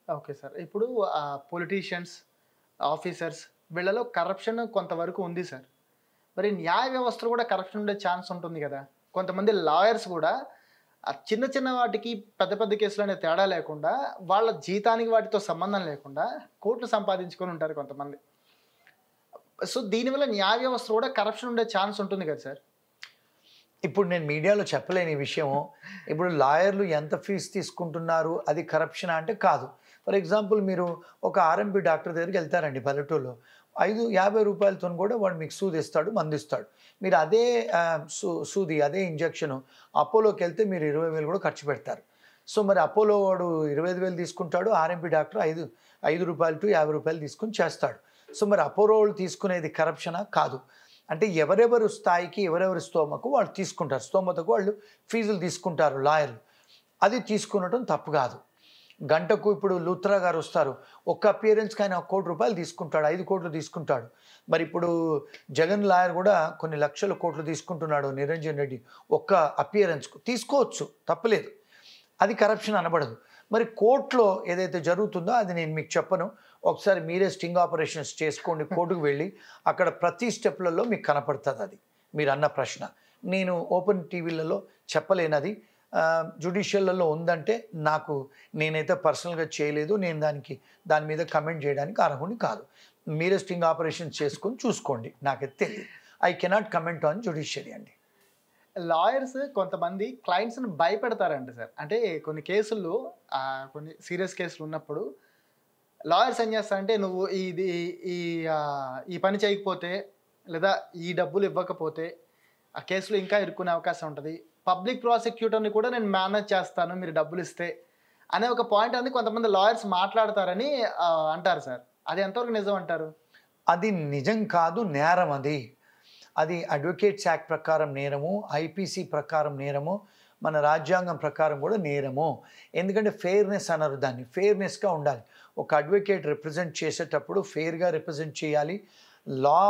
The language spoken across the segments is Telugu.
Okay sir. ఇప్పుడు పొలిటీషియన్స్, ఆఫీసర్స్ వీళ్ళలో కరప్షన్ కొంతవరకు ఉంది సార్. మరి న్యాయ వ్యవస్థలో కూడా కరప్షన్ ఉండే ఛాన్స్ ఉంటుంది గదా! కొంతమంది లాయర్స్ గూడా చిన్న చిన్న వాటికి పెద్ద పెద్ద కేసులనే తేడా లేకుండా వాళ్ళ జీతానికి వాటితో సంబంధం లేకుండా కోట్లు సంపాదించుకొని ఉంటారు కొంతమంది. సో, దీనివల్ల న్యాయ వ్యవస్థలో కూడా కరప్షన్ ఉండే ఛాన్స్ ఉంటుంది గదా సార్. ఇప్పుడు నేను మీడియాలో చెప్పలేని ఈ విషయం. ఇప్పుడు లాయర్లు ఎంత ఫీజు తీసుకుంటున్నారు, అది కరప్షనా అంటే కాదు. ఫర్ ఎగ్జాంపుల్ మీరు ఒక ఆర్ఎంపీ డాక్టర్ దగ్గరికి వెళ్తారండి పల్లెటూరులో. 50 రూపాయలతోని కూడా వాడు మీకు సూదిస్తాడు, మందిస్తాడు. మీరు అదే సూది, అదే ఇంజెక్షను అపోలోకి వెళ్తే మీరు 20,000 కూడా ఖర్చు పెడతారు. సో మరి అపోలో వాడు 25,000 తీసుకుంటాడు, ఆర్ఎంపీ డాక్టర్ 5 రూపాయలు టు 50 రూపాయలు తీసుకొని చేస్తాడు. సో మరి అపోలో వాళ్ళు తీసుకునేది కరప్షనా? కాదు. అంటే ఎవరెవరు స్థాయికి, ఎవరెవరి స్తోమకు వాళ్ళు తీసుకుంటారు. స్తోమతకు వాళ్ళు ఫీజులు తీసుకుంటారు లాయర్లు. అది తీసుకునటం తప్పు కాదు. గంటకు ఇప్పుడు లూత్రా గారు వస్తారు. ఒక్క అపియరెన్స్‌కి ఆయన 1,00,00,000 రూపాయలు తీసుకుంటాడు, 5 కోట్లు తీసుకుంటాడు. మరి ఇప్పుడు జగన్ లాయర్ కూడా కొన్ని లక్షల కోట్లు తీసుకుంటున్నాడు నిరంజన్ రెడ్డి ఒక్క అపియరెన్స్‌కు. తీసుకోవచ్చు, తప్పులేదు. అది కరప్షన్ అనబడదు. మరి కోర్టులో ఏదైతే జరుగుతుందో అది నేను మీకు చెప్పను. ఒకసారి మీరే స్టింగ్ ఆపరేషన్స్ చేసుకోండి, కోర్టుకు వెళ్ళి అక్కడ ప్రతి స్టెప్‌లలో మీకు కనపడుతుంది అది మీరన్న ప్రశ్న. నేను ఓపెన్ టీవీలలో చెప్పలేనది. జ్యుడిషియల్‌లలో ఉందంటే నేనైతే పర్సనల్‌గా చేయలేదు. నేను దాని మీద కమెంట్ చేయడానికి అర్హుడిని కాదు. మీరే స్టింగ్ ఆపరేషన్స్ చేసుకొని చూసుకోండి. నాకైతే తెలీదు. I cannot comment on judiciary అండి. లాయర్స్ కొంతమంది క్లయింట్స్‌ని భయపెడతారంట సార్. అంటే కొన్ని కేసుల్లో కొన్ని సీరియస్ కేసులు ఉన్నప్పుడు లాయర్స్ ఏం చేస్తారంటే నువ్వు ఈ ఈ పని చేయకపోతే లేదా ఈ డబ్బులు ఇవ్వకపోతే ఆ కేసులో ఇంకా ఇరుక్కునే అవకాశం ఉంటది. పబ్లిక్ ప్రాసిక్యూటర్‌ని కూడా నేను మేనేజ్ చేస్తాను మీరు డబ్బులు ఇస్తే అనే ఒక పాయింట్ అనేది కొంతమంది లాయర్స్ మాట్లాడతారని అంటారు సార్. అది ఎంతవరకు నిజం అంటారు? అది నిజం కాదు, నేరం అది. అది అడ్వకేట్స్ యాక్ట్ ప్రకారం నేరము, ఐపీసీ ప్రకారం నేరము, మన రాజ్యాంగం ప్రకారం కూడా నేరము. ఎందుకంటే ఫెయిర్‌నెస్ అనరు దాన్ని. ఫెయిర్‌నెస్‌గా ఉండాలి. ఒక అడ్వకేట్ రిప్రజెంట్ చేసేటప్పుడు ఫెయిర్‌గా రిప్రజెంట్ చేయాలి. లా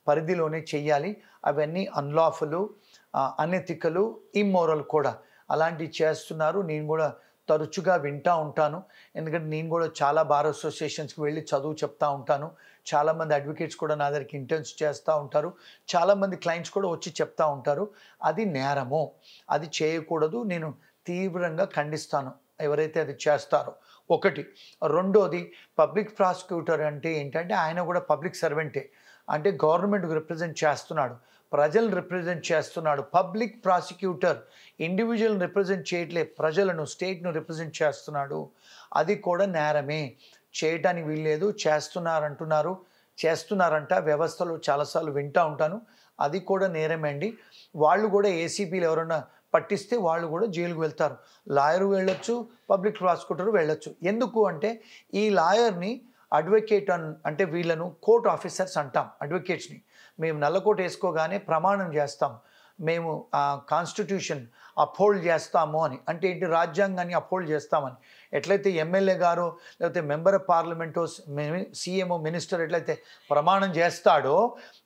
పరిధిలోనే చెయ్యాలి. అవన్నీ అన్‌లాఫులు, అనెథికలు, ఇమ్మోరల్ కూడా. అలాంటివి చేస్తున్నారు. నేను కూడా తరచుగా వింటూ ఉంటాను. ఎందుకంటే నేను కూడా చాలా బార్ అసోసియేషన్స్‌కి వెళ్ళి చదువు చెప్తా ఉంటాను. చాలామంది అడ్వకేట్స్ కూడా నా దగ్గరికి ఇంటర్న్స్ చేస్తూ ఉంటారు. చాలామంది క్లయింట్స్ కూడా వచ్చి చెప్తూ ఉంటారు. అది నేరము, అది చేయకూడదు. నేను తీవ్రంగా ఖండిస్తాను ఎవరైతే అది చేస్తారో. ఒకటి. రెండోది, పబ్లిక్ ప్రాసిక్యూటర్ అంటే ఏంటంటే ఆయన కూడా పబ్లిక్ సర్వెంటే. అంటే గవర్నమెంట్‌కి రిప్రజెంట్ చేస్తున్నాడు, ప్రజలను రిప్రజెంట్ చేస్తున్నాడు. పబ్లిక్ ప్రాసిక్యూటర్ ఇండివిజువల్‌ని రిప్రజెంట్ చేయట్లే, ప్రజలను, స్టేట్‌ను రిప్రజెంట్ చేస్తున్నాడు. అది కూడా నేరమే. చేయటానికి వీల్లేదు. చేస్తున్నారంట వ్యవస్థలో చాలాసార్లు వింటూ ఉంటాను. అది కూడా నేరమే అండి. వాళ్ళు కూడా ఏసీపీలు ఎవరైనా పట్టిస్తే వాళ్ళు కూడా జైలుకు వెళ్తారు. లాయరు వెళ్ళొచ్చు, పబ్లిక్ ప్రాసిక్యూటర్ వెళ్ళొచ్చు. ఎందుకు అంటే ఈ లాయర్‌ని అడ్వకేట్ అంటే వీళ్ళను కోర్ట్ ఆఫీసర్స్ అంటాం అడ్వకేట్స్‌ని. మేము నల్లకోట వేసుకోగానే ప్రమాణం చేస్తాం. మేము కాన్స్టిట్యూషన్ అప్హోల్డ్ చేస్తాము అని. అంటే ఏంటి? రాజ్యాంగాన్ని అప్హోల్డ్ చేస్తామని. ఎట్లయితే ఎమ్మెల్యే గారో లేకపోతే మెంబర్ ఆఫ్ పార్లమెంటో సీఎంఓ మినిస్టర్ ఎట్లయితే ప్రమాణం చేస్తాడో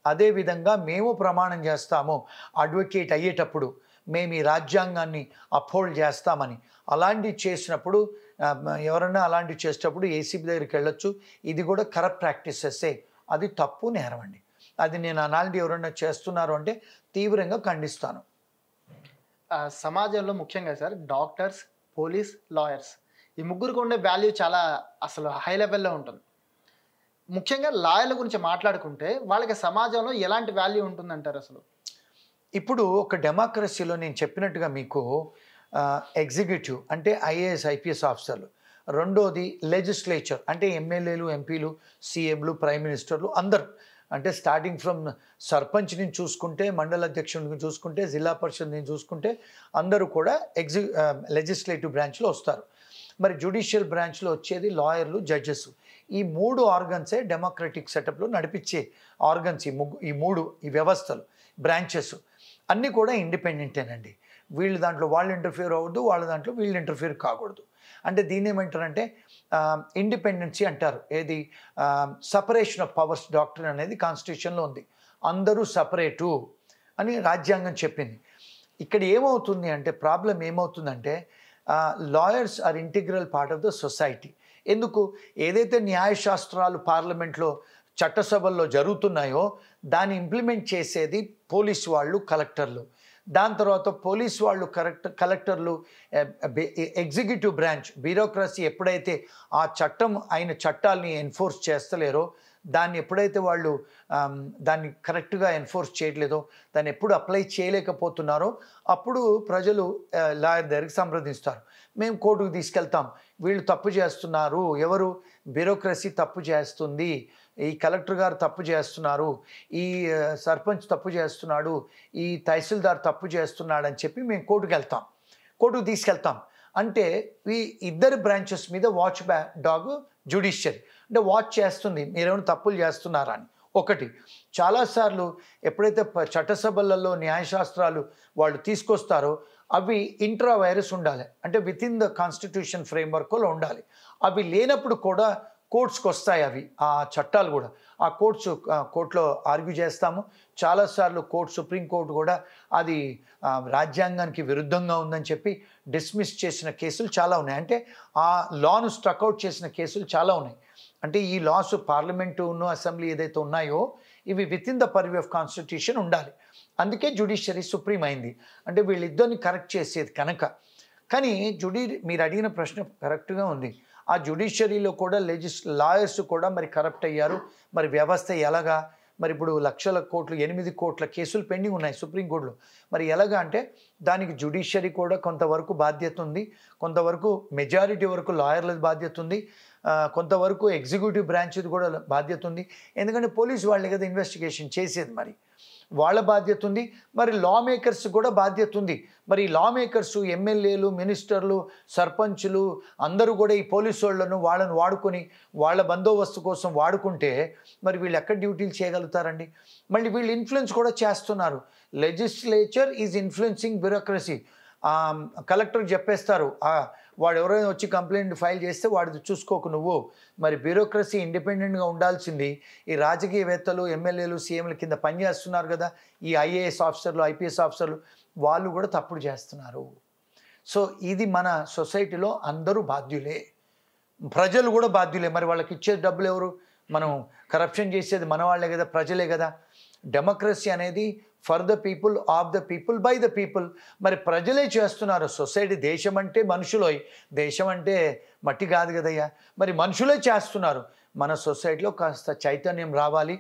అదేవిధంగా మేము ప్రమాణం చేస్తాము అడ్వకేట్ అయ్యేటప్పుడు. మేము ఈ రాజ్యాంగాన్ని అప్హోల్డ్ చేస్తామని. అలాంటివి చేసినప్పుడు ఎవరన్నా అలాంటివి చేసేటప్పుడు ఏసీపీ దగ్గరికి వెళ్ళొచ్చు. ఇది కూడా కరప్ట్ ప్రాక్టీసెసే. అది తప్పు, నేరం అండి. అది నేను అలాంటివి ఎవరైనా చేస్తున్నారు అంటే తీవ్రంగా ఖండిస్తాను. సమాజంలో ముఖ్యంగా సార్ డాక్టర్స్, పోలీస్, లాయర్స్ ఈ ముగ్గురికి ఉండే వాల్యూ చాలా అసలు హై లెవెల్‌లో ఉంటుంది. ముఖ్యంగా లాయర్ల గురించి మాట్లాడుకుంటే వాళ్ళకి సమాజంలో ఎలాంటి వాల్యూ ఉంటుందంటారు అసలు? ఇప్పుడు ఒక డెమోక్రసీలో నేను చెప్పినట్టుగా మీకు ఎగ్జిక్యూటివ్ అంటే ఐఏఎస్, ఐపీఎస్ ఆఫీసర్లు. రెండోది లెజిస్లేచర్ అంటే ఎమ్మెల్యేలు, ఎంపీలు, సీఎంలు, ప్రైమ్ మినిస్టర్లు అందరూ. అంటే స్టార్టింగ్ ఫ్రమ్ సర్పంచ్ నుంచి చూసుకుంటే, మండల అధ్యక్షుడిని చూసుకుంటే, జిల్లా పరిషత్ నుంచి చూసుకుంటే అందరూ కూడా లెజిస్లేటివ్ బ్రాంచ్లో వస్తారు. మరి జ్యుడిషియల్ బ్రాంచ్లో వచ్చేది లాయర్లు, జడ్జెస్. ఈ 3 ఆర్గన్సే డెమోక్రటిక్ సెటప్లో నడిపించే ఆర్గన్స్. ఈ వ్యవస్థలు, బ్రాంచెస్ అన్నీ కూడా ఇండిపెండెంటేనండి. వీళ్ళు దాంట్లో వాళ్ళు ఇంటర్ఫియర్ అవ్వద్దు, వాళ్ళ దాంట్లో వీళ్ళు ఇంటర్ఫియర్ కాకూడదు. అంటే దీన్ని ఏమంటారంటే ఇండిపెండెన్సీ అంటారు. ఏది? సపరేషన్ ఆఫ్ పవర్స్ డాక్ట్రిన్ అనేది కాన్స్టిట్యూషన్లో ఉంది. అందరూ సపరేటు అని రాజ్యాంగం చెప్పింది. ఇక్కడ ఏమవుతుంది అంటే ప్రాబ్లం ఏమవుతుందంటే lawyers are integral part of the society. ఎందుకు? ఏదైతే న్యాయశాస్త్రాలు పార్లమెంట్లో చట్టసభల్లో జరుగుతున్నాయో దాన్ని ఇంప్లిమెంట్ చేసేది పోలీస్ వాళ్ళు, కలెక్టర్లు. దాని తర్వాత పోలీస్ వాళ్ళు, కలెక్టర్లు, ఎగ్జిక్యూటివ్ బ్రాంచ్, బ్యూరోక్రసీ ఎప్పుడైతే ఆ చట్టం అయిన చట్టాలని ఎన్ఫోర్స్ చేస్తలేరో, దాన్ని ఎప్పుడైతే వాళ్ళు దాన్ని కరెక్ట్గా ఎన్ఫోర్స్ చేయట్లేదో, దాన్ని ఎప్పుడు అప్లై చేయలేకపోతున్నారో అప్పుడు ప్రజలు లాయర్ దగ్గరికి సంప్రదిస్తారు. మేము కోర్టుకు తీసుకెళ్తాం, వీళ్ళు తప్పు చేస్తున్నారు, ఎవరు బ్యూరోక్రసీ తప్పు చేస్తుంది, ఈ కలెక్టర్ గారు తప్పు చేస్తున్నారు, ఈ సర్పంచ్ తప్పు చేస్తున్నాడు, ఈ తహసీల్దార్ తప్పు చేస్తున్నాడు అని చెప్పి మేము కోర్టుకు తీసుకెళ్తాం. అంటే ఈ ఇద్దరు బ్రాంచెస్ మీద వాచ్ డాగ్ జ్యుడిషియరీ, అంటే వాచ్ చేస్తుంది మీరేమైనా తప్పులు చేస్తున్నారా అని. ఒకటి, చాలాసార్లు ఎప్పుడైతే చట్టసభలలో న్యాయశాస్త్రాలు వాళ్ళు తీసుకొస్తారో అవి ఇంట్రా వైరస్ ఉండాలి, అంటే విత్ ఇన్ ద కాన్స్టిట్యూషన్ ఫ్రేమ్వర్క్లో ఉండాలి. అవి లేనప్పుడు కూడా కోర్ట్స్కి వస్తాయి అవి, ఆ చట్టాలు కూడా. ఆ కోర్టులో ఆర్గ్యూ చేస్తాము. చాలాసార్లు సుప్రీంకోర్టు కూడా అది రాజ్యాంగానికి విరుద్ధంగా ఉందని చెప్పి డిస్మిస్ చేసిన కేసులు చాలా ఉన్నాయి. అంటే ఆ లాను స్ట్రక్అవుట్ చేసిన కేసులు చాలా ఉన్నాయి. అంటే ఈ లాస్ పార్లమెంటును, అసెంబ్లీ ఏదైతే ఉన్నాయో ఇవి with in the purview of constitution ఉండాలి. అందుకే జ్యుడిషియరీ సుప్రీం అయింది, అంటే వీళ్ళిద్దరిని కరెక్ట్ చేసేది కనుక. కానీ మీరు అడిగిన ప్రశ్న కరెక్ట్గా ఉంది. ఆ జ్యుడిషియరీలో కూడా లాయర్స్ కూడా మరి కరప్ట్ అయ్యారు. మరి వ్యవస్థ ఎలాగా? మరి ఇప్పుడు లక్షల కోట్లు, 8 కోట్ల కేసులు పెండింగ్ ఉన్నాయి సుప్రీంకోర్టులో. మరి ఎలాగా అంటే దానికి జ్యుడిషియరీ కూడా కొంతవరకు బాధ్యత ఉంది, కొంతవరకు మెజారిటీ వరకు లాయర్లది బాధ్యత ఉంది, కొంతవరకు ఎగ్జిక్యూటివ్ బ్రాంచ్ది కూడా బాధ్యత ఉంది. ఎందుకంటే పోలీసు వాళ్ళే కదా ఇన్వెస్టిగేషన్ చేసేది, మరి వాళ్ళ బాధ్యత ఉంది. మరి లా మేకర్స్ కూడా బాధ్యత ఉంది. మరి లా మేకర్స్, ఎమ్మెల్యేలు, మినిస్టర్లు, సర్పంచులు అందరూ కూడా ఈ పోలీసు వాళ్ళను వాడుకొని వాళ్ళ బందోబస్తు కోసం వాడుకుంటే మరి వీళ్ళు ఎక్కడ డ్యూటీలు చేయగలుగుతారండి? మళ్ళీ వీళ్ళు ఇన్ఫ్లుయెన్స్ కూడా చేస్తున్నారు. Legislature is influencing bureaucracy. Collector చెప్పేస్తారు, వాడు ఎవరైనా వచ్చి కంప్లైంట్ ఫైల్ చేస్తే వాడిది చూసుకోకు నువ్వు. మరి బ్యూరోక్రసీ ఇండిపెండెంట్గా ఉండాల్సింది. ఈ రాజకీయవేత్తలు, ఎమ్మెల్యేలు, సీఎంల కింద పనిచేస్తున్నారు కదా ఈ ఐఏఎస్ ఆఫీసర్లు, ఐపీఎస్ ఆఫీసర్లు, వాళ్ళు కూడా తప్పుడు చేస్తున్నారు. సో ఇది మన సొసైటీలో అందరూ బాధ్యులే, ప్రజలు కూడా బాధ్యులే. మరి వాళ్ళకి ఇచ్చే డబ్బులు ఎవరు? మనం కరప్షన్ చేసేది మన వాళ్ళే కదా, ప్రజలే కదా. డెమోక్రసీ అనేది for the people, of the people, by the people. మరి ప్రజలే చేస్తున్నారు. సొసైటీ, దేశం అంటే మనుషులోయ్, దేశం అంటే మట్టి కాదు కదయ్యా. మరి మనుషులే చేస్తున్నారు. మన సొసైటీలో కాస్త చైతన్యం రావాలి.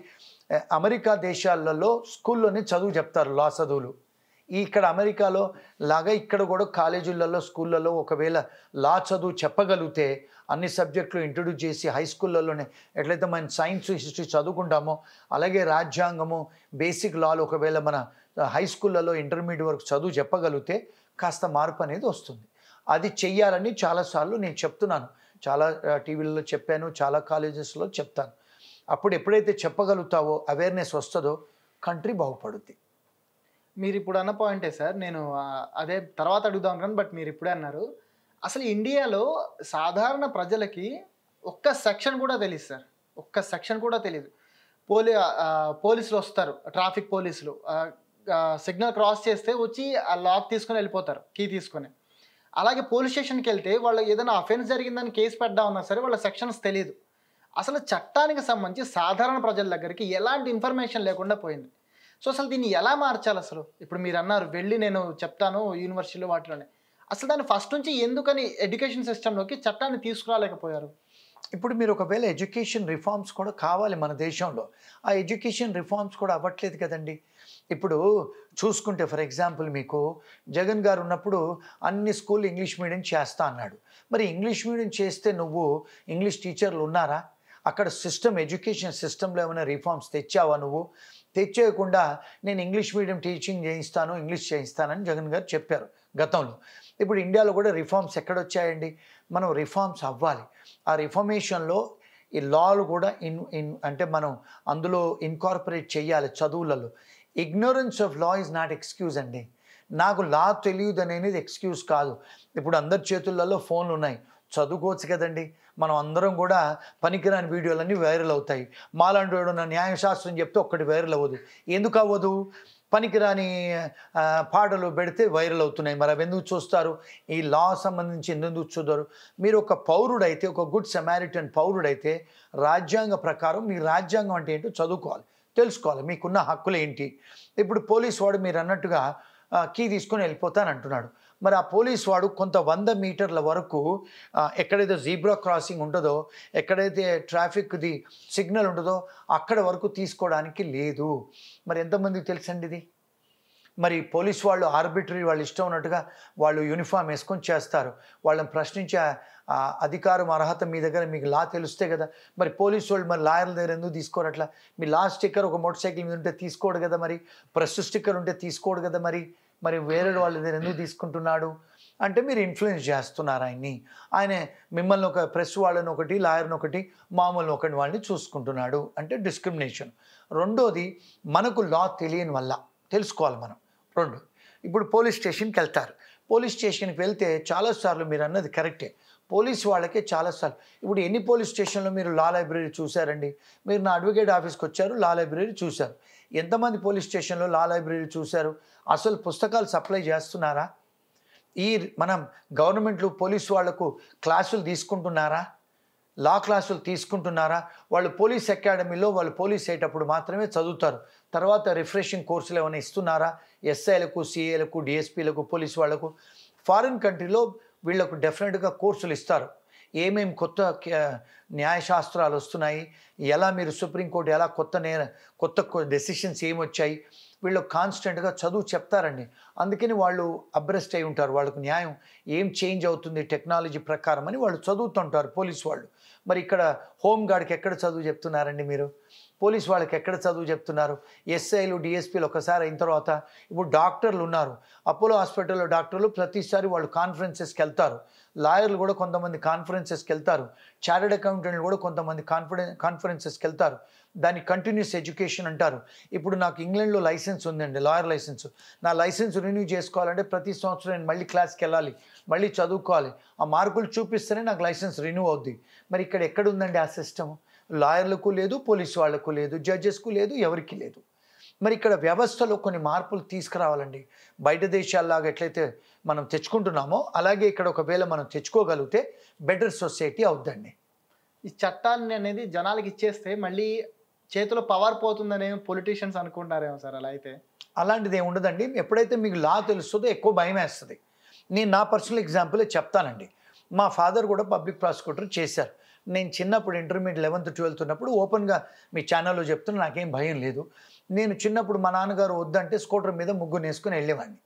అమెరికా దేశాలలో స్కూల్లోనే చదువు చెప్తారు, లా చదువులు. ఇక్కడ అమెరికాలో లాగా ఇక్కడ కూడా కాలేజీలలో, స్కూళ్ళలో ఒకవేళ లా చదువు చెప్పగలిగితే అన్ని సబ్జెక్టులు ఇంట్రడ్యూస్ చేసి హై స్కూళ్ళలోనే ఎట్లయితే మన సైన్స్, హిస్టరీ చదువుకుంటామో అలాగే రాజ్యాంగము, బేసిక్ లాలు ఒకవేళ మన హై స్కూళ్ళలో ఇంటర్మీడియట్ వరకు చదువు చెప్పగలిగితే కాస్త మార్పు అనేది వస్తుంది. అది చెయ్యాలని చాలాసార్లు నేను చెప్తున్నాను, చాలా టీవీలలో చెప్పాను, చాలా కాలేజెస్లో చెప్తాను. అప్పుడు ఎప్పుడైతే చెప్పగలుగుతావో, అవేర్నెస్ వస్తుందో కంట్రీ బాగుపడుద్ది. మీరు ఇప్పుడు అన్న పాయింటే సార్, నేను అదే తర్వాత అడుగుదాం కానీ బట్ మీరు ఇప్పుడే అన్నారు. అసలు ఇండియాలో సాధారణ ప్రజలకి ఒక్క సెక్షన్ కూడా తెలియదు సార్, ఒక్క సెక్షన్ కూడా తెలియదు. పోలీసులు వస్తారు, ట్రాఫిక్ పోలీసులు సిగ్నల్ క్రాస్ చేస్తే వచ్చి ఆ లాక్ తీసుకొని వెళ్ళిపోతారు, కీ తీసుకొని. అలాగే పోలీస్ స్టేషన్కి వెళ్తే వాళ్ళు ఏదైనా అఫెన్స్ జరిగిందని కేసు పెట్టామన్నా సరే వాళ్ళ సెక్షన్స్ తెలియదు. అసలు చట్టానికి సంబంధించి సాధారణ ప్రజల దగ్గరికి ఎలాంటి ఇన్ఫర్మేషన్ లేకుండా పోయింది. సో అసలు దీన్ని ఎలా మార్చాలి? అసలు ఇప్పుడు మీరు అన్నారు వెళ్ళి నేను చెప్తాను యూనివర్సిటీలో వాటిలోనే, అసలు దాన్ని ఫస్ట్ నుంచి ఎందుకని ఎడ్యుకేషన్ సిస్టంలోకి చట్టాన్ని తీసుకురాలేకపోయారు? ఇప్పుడు మీరు ఒకవేళ ఎడ్యుకేషన్ రిఫార్మ్స్ కూడా కావాలి మన దేశంలో, ఆ ఎడ్యుకేషన్ రిఫార్మ్స్ కూడా అవ్వట్లేదు కదండి. ఇప్పుడు చూసుకుంటే ఫర్ ఎగ్జాంపుల్ మీకు జగన్ గారు ఉన్నప్పుడు అన్ని స్కూల్ ఇంగ్లీష్ మీడియం చేస్తా అన్నాడు. మరి ఇంగ్లీష్ మీడియం చేస్తే నువ్వు ఇంగ్లీష్ టీచర్లు ఉన్నారా? అక్కడ సిస్టమ్, ఎడ్యుకేషన్ సిస్టంలో ఏమైనా రిఫార్మ్స్ తెచ్చావా? నువ్వు తెచ్చేయకుండా నేను ఇంగ్లీష్ మీడియం టీచింగ్ చేయిస్తాను, ఇంగ్లీష్ చేయిస్తానని జగన్ గారు చెప్పారు గతంలో. ఇప్పుడు ఇండియాలో కూడా రిఫార్మ్స్ ఎక్కడొచ్చాయండి? మనం రిఫార్మ్స్ అవ్వాలి. ఆ రిఫర్మేషన్లో ఈ లాలు కూడా అంటే మనం అందులో ఇన్కార్పొరేట్ చేయాలి చదువులలో. Ignorance of law is not excuse అండి. నాకు లా తెలియదు అనేది ఎక్స్క్యూజ్ కాదు. ఇప్పుడు అందరి చేతులలో ఫోన్లు ఉన్నాయి, చదువుకోవచ్చు కదండి. మనం అందరం కూడా పనికిరాని వీడియోలన్నీ వైరల్ అవుతాయి. మాలాంటి వాడు నా న్యాయశాస్త్రం చెప్తే ఒక్కటి వైరల్ అవ్వదు. ఎందుకు అవ్వదు? పనికిరాని పాటలు పెడితే వైరల్ అవుతున్నాయి. మరి అవి ఎందుకు చూస్తారు? ఈ లా సంబంధించి ఎందుకు చూడరు? మీరు ఒక పౌరుడైతే, ఒక గుడ్ సమారిటన్ పౌరుడైతే రాజ్యాంగ ప్రకారం మీ రాజ్యాంగం అంటే ఏంటో చదువుకోవాలి, తెలుసుకోవాలి. మీకున్న హక్కులు ఏంటి? ఇప్పుడు పోలీసు వాడు మీరు అన్నట్టుగా కీ తీసుకొని వెళ్ళిపోతానంటున్నాడు. మరి ఆ పోలీస్ వాడు కొంత 100 మీటర్ల వరకు ఎక్కడైతే జీబ్రా క్రాసింగ్ ఉంటుందో, ఎక్కడైతే ట్రాఫిక్ది సిగ్నల్ ఉంటుందో అక్కడ వరకు తీసుకోవడానికి లేదు. మరి ఎంతమందికి తెలుసండి ఇది? మరి పోలీస్ వాళ్ళు ఆర్బిటరీ వాళ్ళు ఇష్టం ఉన్నట్టుగా వాళ్ళు యూనిఫామ్ వేసుకొని చేస్తారు. వాళ్ళని ప్రశ్నించే అధికారం, అర్హత మీ దగ్గర, మీకు లా తెలుస్తే కదా. మరి పోలీసు వాళ్ళు మరి లాయర్ల దగ్గర ఎందుకు తీసుకోరు అట్లా? మీ లా స్టిక్కర్ ఒక మోటార్ సైకిల్ మీద ఉంటే తీసుకోడు కదా, మరి ప్రెస్ స్టిక్కర్ ఉంటే తీసుకోడు కదా, మరి వేరే వాళ్ళ దగ్గర ఎందుకు తీసుకుంటున్నాడు అంటే మీరు ఇన్ఫ్లుయెన్స్ చేస్తున్నారు ఆయన్ని. ఆయన మిమ్మల్ని ఒక ప్రెస్ వాళ్ళని ఒకటి, లాయర్ని ఒకటి, మామూలు ఒకటి వాళ్ళని చూసుకుంటున్నాడు అంటే డిస్క్రిమినేషన్. రెండోది, మనకు లా తెలియని వల్ల తెలుసుకోవాలి మనం. రెండు, ఇప్పుడు పోలీస్ స్టేషన్కి వెళ్తారు. పోలీస్ స్టేషన్కి వెళ్తే చాలాసార్లు మీరు అన్నది కరెక్టే, పోలీస్ వాళ్ళకే చాలాసార్లు. ఇప్పుడు ఎన్ని పోలీస్ స్టేషన్లో మీరు లా లైబ్రరీ చూశారండి? మీరు నా అడ్వకేట్ ఆఫీస్కి వచ్చారు, లా లైబ్రరీ చూశారు. ఎంతమంది పోలీస్ స్టేషన్లో లా లైబ్రరీ చూశారు? అసలు పుస్తకాలు సప్లై చేస్తున్నారా? మనం గవర్నమెంట్లు పోలీసు వాళ్లకు క్లాసులు తీసుకుంటున్నారా? లా క్లాసులు తీసుకుంటున్నారా? వాళ్ళు పోలీస్ అకాడమీలో వాళ్ళు పోలీస్ అయ్యేటప్పుడు మాత్రమే చదువుతారు. తర్వాత రిఫ్రెషింగ్ కోర్సులు ఏమైనా ఇస్తున్నారా? ఎస్ఐలకు, సిఏలకు, డిఎస్పీలకు, పోలీసు వాళ్లకు. ఫారిన్ కంట్రీలో వీళ్లకు డెఫినెట్గా కోర్సులు ఇస్తారు. ఏమేమి కొత్త న్యాయశాస్త్రాలు వస్తున్నాయి, ఎలా మీరు సుప్రీంకోర్టు ఎలా కొత్త డెసిషన్స్ ఏమొచ్చాయి, వీళ్ళు కాన్స్టెంట్గా చదువు చెప్తారండి. అందుకని వాళ్ళు అబ్రెస్ట్ అయి ఉంటారు. వాళ్ళకు న్యాయం ఏం చేంజ్ అవుతుంది టెక్నాలజీ ప్రకారం అని వాళ్ళు చదువుతుంటారు పోలీసు వాళ్ళు. మరి ఇక్కడ హోంగార్డ్కి ఎక్కడ చదువు చెప్తున్నారండి మీరు? పోలీసు వాళ్ళకి ఎక్కడ చదువు చెప్తున్నారు? ఎస్ఐలు, డిఎస్పీలు ఒకసారి అయిన తర్వాత, ఇప్పుడు డాక్టర్లు ఉన్నారు, అపోలో హాస్పిటల్లో డాక్టర్లు ప్రతిసారి వాళ్ళు కాన్ఫరెన్సెస్కి వెళ్తారు. లాయర్లు కూడా కొంతమంది కాన్ఫరెన్సెస్కి వెళ్తారు. చార్టెడ్ అకౌంటెంట్లు కూడా కొంతమంది కాన్ఫరెన్సెస్కి వెళ్తారు. దాన్ని కంటిన్యూస్ ఎడ్యుకేషన్ అంటారు. ఇప్పుడు నాకు ఇంగ్లాండ్లో లైసెన్స్ ఉందండి, లాయర్ లైసెన్స్. నా లైసెన్స్ రెన్యూ చేసుకోవాలంటే ప్రతి సంవత్సరం నేను మళ్ళీ క్లాస్కి వెళ్ళాలి, మళ్ళీ చదువుకోవాలి. ఆ మార్కులు చూపిస్తేనే నాకు లైసెన్స్ రెన్యూ అవుద్ది. మరి ఇక్కడ ఎక్కడ ఉందండి ఆ సిస్టమ్? లాయర్లకు లేదు, పోలీసు వాళ్లకు లేదు, జడ్జెస్కు లేదు, ఎవరికి లేదు. మరి ఇక్కడ వ్యవస్థలో కొన్ని మార్పులు తీసుకురావాలండి. బయట దేశాల్లాగా ఎట్లయితే మనం తెచ్చుకుంటున్నామో అలాగే ఇక్కడ ఒకవేళ మనం తెచ్చుకోగలిగితే బెటర్ సొసైటీ అవుద్దండి. ఈ చట్టాన్ని అనేది జనాలకి ఇచ్చేస్తే మళ్ళీ చేతిలో పవర్ పోతుందనే పొలిటీషియన్స్ అనుకుంటారేమో సార్ అలా అయితే? అలాంటిది ఏమి ఉండదండి. ఎప్పుడైతే మీకు లా తెలుస్తుందో ఎక్కువ భయం వేస్తుంది. నేను నా పర్సనల్ ఎగ్జాంపులే చెప్తానండి. మా ఫాదర్ కూడా పబ్లిక్ ప్రాసిక్యూటర్ చేశారు. నేను చిన్నప్పుడు ఇంటర్మీడియట్ 11th 12th ఉన్నప్పుడు ఓపెన్గా మీ ఛానల్లో చెప్తున్నా, నాకేం భయం లేదు. నేను చిన్నప్పుడు మా నాన్నగారు వద్దంటే స్కూటర్ మీద ముగ్గురు వేసుకొని వెళ్ళేవాడిని.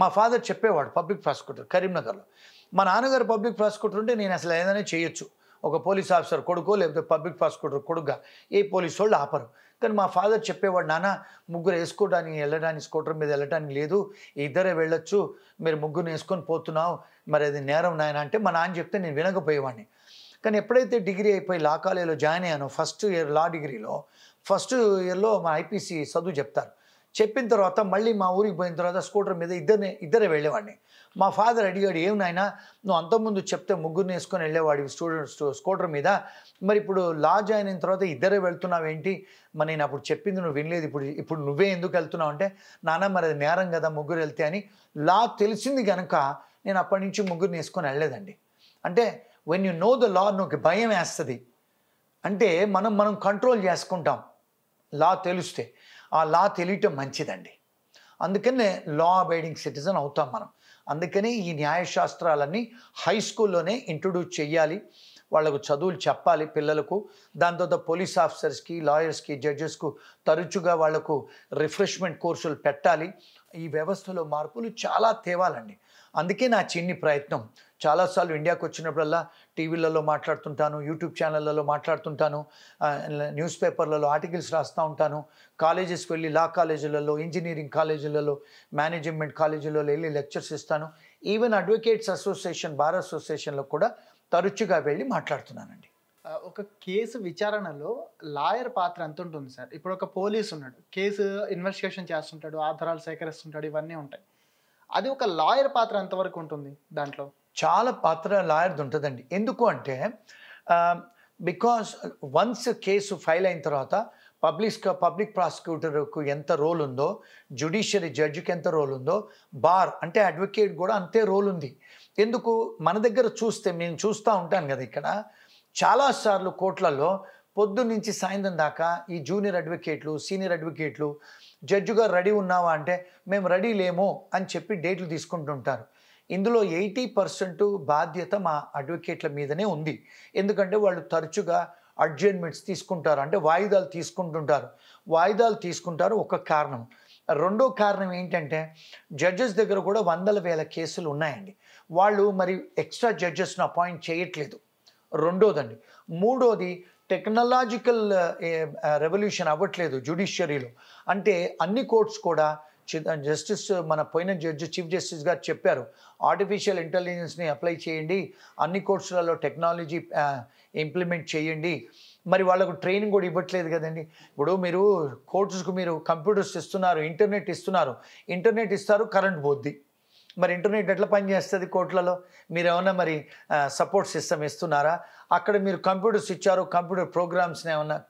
మా ఫాదర్ చెప్పేవాడు పబ్లిక్ ప్రాసిక్యూటర్ కరీంనగర్లో. మా నాన్నగారు పబ్లిక్ ప్రాసిక్యూటర్ ఉంటే నేను అసలు ఏదైనా చేయొచ్చు. ఒక పోలీస్ ఆఫీసర్ కొడుకో లేకపోతే పబ్లిక్ ప్రాసిక్యూటర్ కొడుకుగా ఏ పోలీసు వాళ్ళు ఆపరు. కానీ మా ఫాదర్ చెప్పేవాడు, నాన్న ముగ్గురు వేసుకోవడానికి వెళ్ళడానికి స్కూటర్ మీద వెళ్ళడానికి లేదు, ఇద్దరే వెళ్ళొచ్చు, మీరు ముగ్గురు వేసుకొని పోతున్నావు, మరి అది నేరం నాయన అంటే మా నాన్న చెప్తే నేను వినకపోయేవాడిని. కానీ ఎప్పుడైతే డిగ్రీ అయిపోయి లా కాలేజీలో జాయిన్ అయ్యానో, ఫస్ట్ ఇయర్ లా డిగ్రీలో, ఫస్ట్ ఇయర్లో మా ఐపీసీ చదువు చెప్తారు. చెప్పిన తర్వాత మళ్ళీ మా ఊరికి పోయిన తర్వాత స్కూటర్ మీద ఇద్దరే వెళ్ళేవాడిని. మా ఫాదర్ అడిగాడు, ఏం నాయనా నువ్వు అంతకుముందు చెప్తే ముగ్గురిని వేసుకొని వెళ్ళేవాడివి స్కూటర్ మీద, మరి ఇప్పుడు లా జాయిన్ అయిన తర్వాత ఇద్దరే వెళ్తున్నావు ఏంటి? మరి నేను అప్పుడు చెప్పింది నువ్వు వినలేదు, ఇప్పుడు నువ్వే ఎందుకు వెళ్తున్నావు అంటే, నాన్న మరి అది నేరం కదా ముగ్గురు వెళ్తే అని. లా తెలిసింది కనుక నేను అప్పటి నుంచి ముగ్గురిని వేసుకొని వెళ్ళలేదండి. అంటే when you know the law, నువ్వు భయం వేస్తుంది అంటే మనం కంట్రోల్ చేసుకుంటాం లా తెలిస్తే. ఆ లా తెలియటం మంచిదండి. అందుకనే లా అబైడింగ్ సిటిజన్ అవుతాం మనం. అందుకని ఈ న్యాయశాస్త్రాలన్నీ హై స్కూల్లోనే ఇంట్రొడ్యూస్ చేయాలి, వాళ్ళకు చదువులు చెప్పాలి పిల్లలకు. దాని తర్వాత పోలీస్ ఆఫీసర్స్కి, లాయర్స్కి, జడ్జెస్కు తరచుగా వాళ్లకు రిఫ్రెష్మెంట్ కోర్సులు పెట్టాలి. ఈ వ్యవస్థలో మార్పులు చాలా తేవాలండి. అందుకే నా చిన్ని ప్రయత్నం. చాలాసార్లు ఇండియాకు వచ్చినప్పుడల్లా టీవీలలో మాట్లాడుతుంటాను, యూట్యూబ్ ఛానళ్ళలో మాట్లాడుతుంటాను, న్యూస్ పేపర్లలో ఆర్టికల్స్ రాస్తూ ఉంటాను, కాలేజెస్కి వెళ్ళి లా కాలేజీలలో, ఇంజనీరింగ్ కాలేజీలలో, మేనేజ్మెంట్ కాలేజీలలో వెళ్ళి లెక్చర్స్ ఇస్తాను. ఈవెన్ అడ్వకేట్స్ అసోసియేషన్, బార్ అసోసియేషన్లో కూడా తరచుగా వెళ్ళి మాట్లాడుతున్నానండి. ఒక కేసు విచారణలో లాయర్ పాత్ర ఎంత ఉంటుంది సార్? ఇప్పుడు ఒక పోలీస్ ఉన్నాడు, కేసు ఇన్వెస్టిగేషన్ చేస్తుంటాడు, ఆధారాలు సేకరిస్తుంటాడు, ఇవన్నీ ఉంటాయి. అది ఒక లాయర్ పాత్ర ఎంతవరకు ఉంటుంది దాంట్లో? చాలా పాత్ర లాయర్ది ఉంటుందండి. ఎందుకు అంటే బికాస్ వన్స్ కేసు ఫైల్ అయిన తర్వాత పబ్లిక్ ప్రాసిక్యూటర్కు ఎంత రోల్ ఉందో, జ్యుడిషియరీ జడ్జికి ఎంత రోల్ ఉందో, బార్ అంటే అడ్వకేట్ కూడా అంతే రోల్ ఉంది. ఎందుకు మన దగ్గర చూస్తే నేను చూస్తూ ఉంటాను కదా, ఇక్కడ చాలాసార్లు కోర్టులలో పొద్దున్న నుంచి సాయంత్రం దాకా ఈ జూనియర్ అడ్వకేట్లు, సీనియర్ అడ్వకేట్లు జడ్జి గారు రెడీ ఉన్నావా అంటే మేము రెడీ లేము అని చెప్పి డేట్లు తీసుకుంటుంటారు. ఇందులో 80% బాధ్యత మా అడ్వకేట్ల మీదనే ఉంది. ఎందుకంటే వాళ్ళు తరచుగా అడ్జర్న్మెంట్స్ తీసుకుంటారు, అంటే వాయిదాలు తీసుకుంటారు. ఒక కారణం. రెండో కారణం ఏంటంటే జడ్జెస్ దగ్గర కూడా వందల వేల కేసులు ఉన్నాయండి. వాళ్ళు మరి ఎక్స్ట్రా జడ్జెస్ను అపాయింట్ చేయట్లేదు. రెండోదండి. మూడోది టెక్నాలజికల్ రెవల్యూషన్ అవ్వట్లేదు జ్యుడిషియరీలో. అంటే అన్ని కోర్ట్స్ కూడా జస్టిస్ మన పోయిన జడ్జి చీఫ్ జస్టిస్ గారు చెప్పారు, ఆర్టిఫిషియల్ ఇంటెలిజెన్స్ని అప్లై చేయండి, అన్ని కోర్ట్స్లలో టెక్నాలజీ ఇంప్లిమెంట్ చేయండి. మరి వాళ్ళకు ట్రైనింగ్ కూడా ఇవ్వట్లేదు కదండి. ఇప్పుడు మీరు కోర్ట్స్కు మీరు కంప్యూటర్స్ ఇస్తున్నారు, ఇంటర్నెట్ ఇస్తారు, కరెంట్ పోద్ది. మరి ఇంటర్నెట్ ఎట్లా పనిచేస్తుంది కోర్టులలో? మీరు ఏమన్నా మరి సపోర్ట్ సిస్టమ్ ఇస్తున్నారా? అక్కడ మీరు కంప్యూటర్స్ ఇచ్చారు, కంప్యూటర్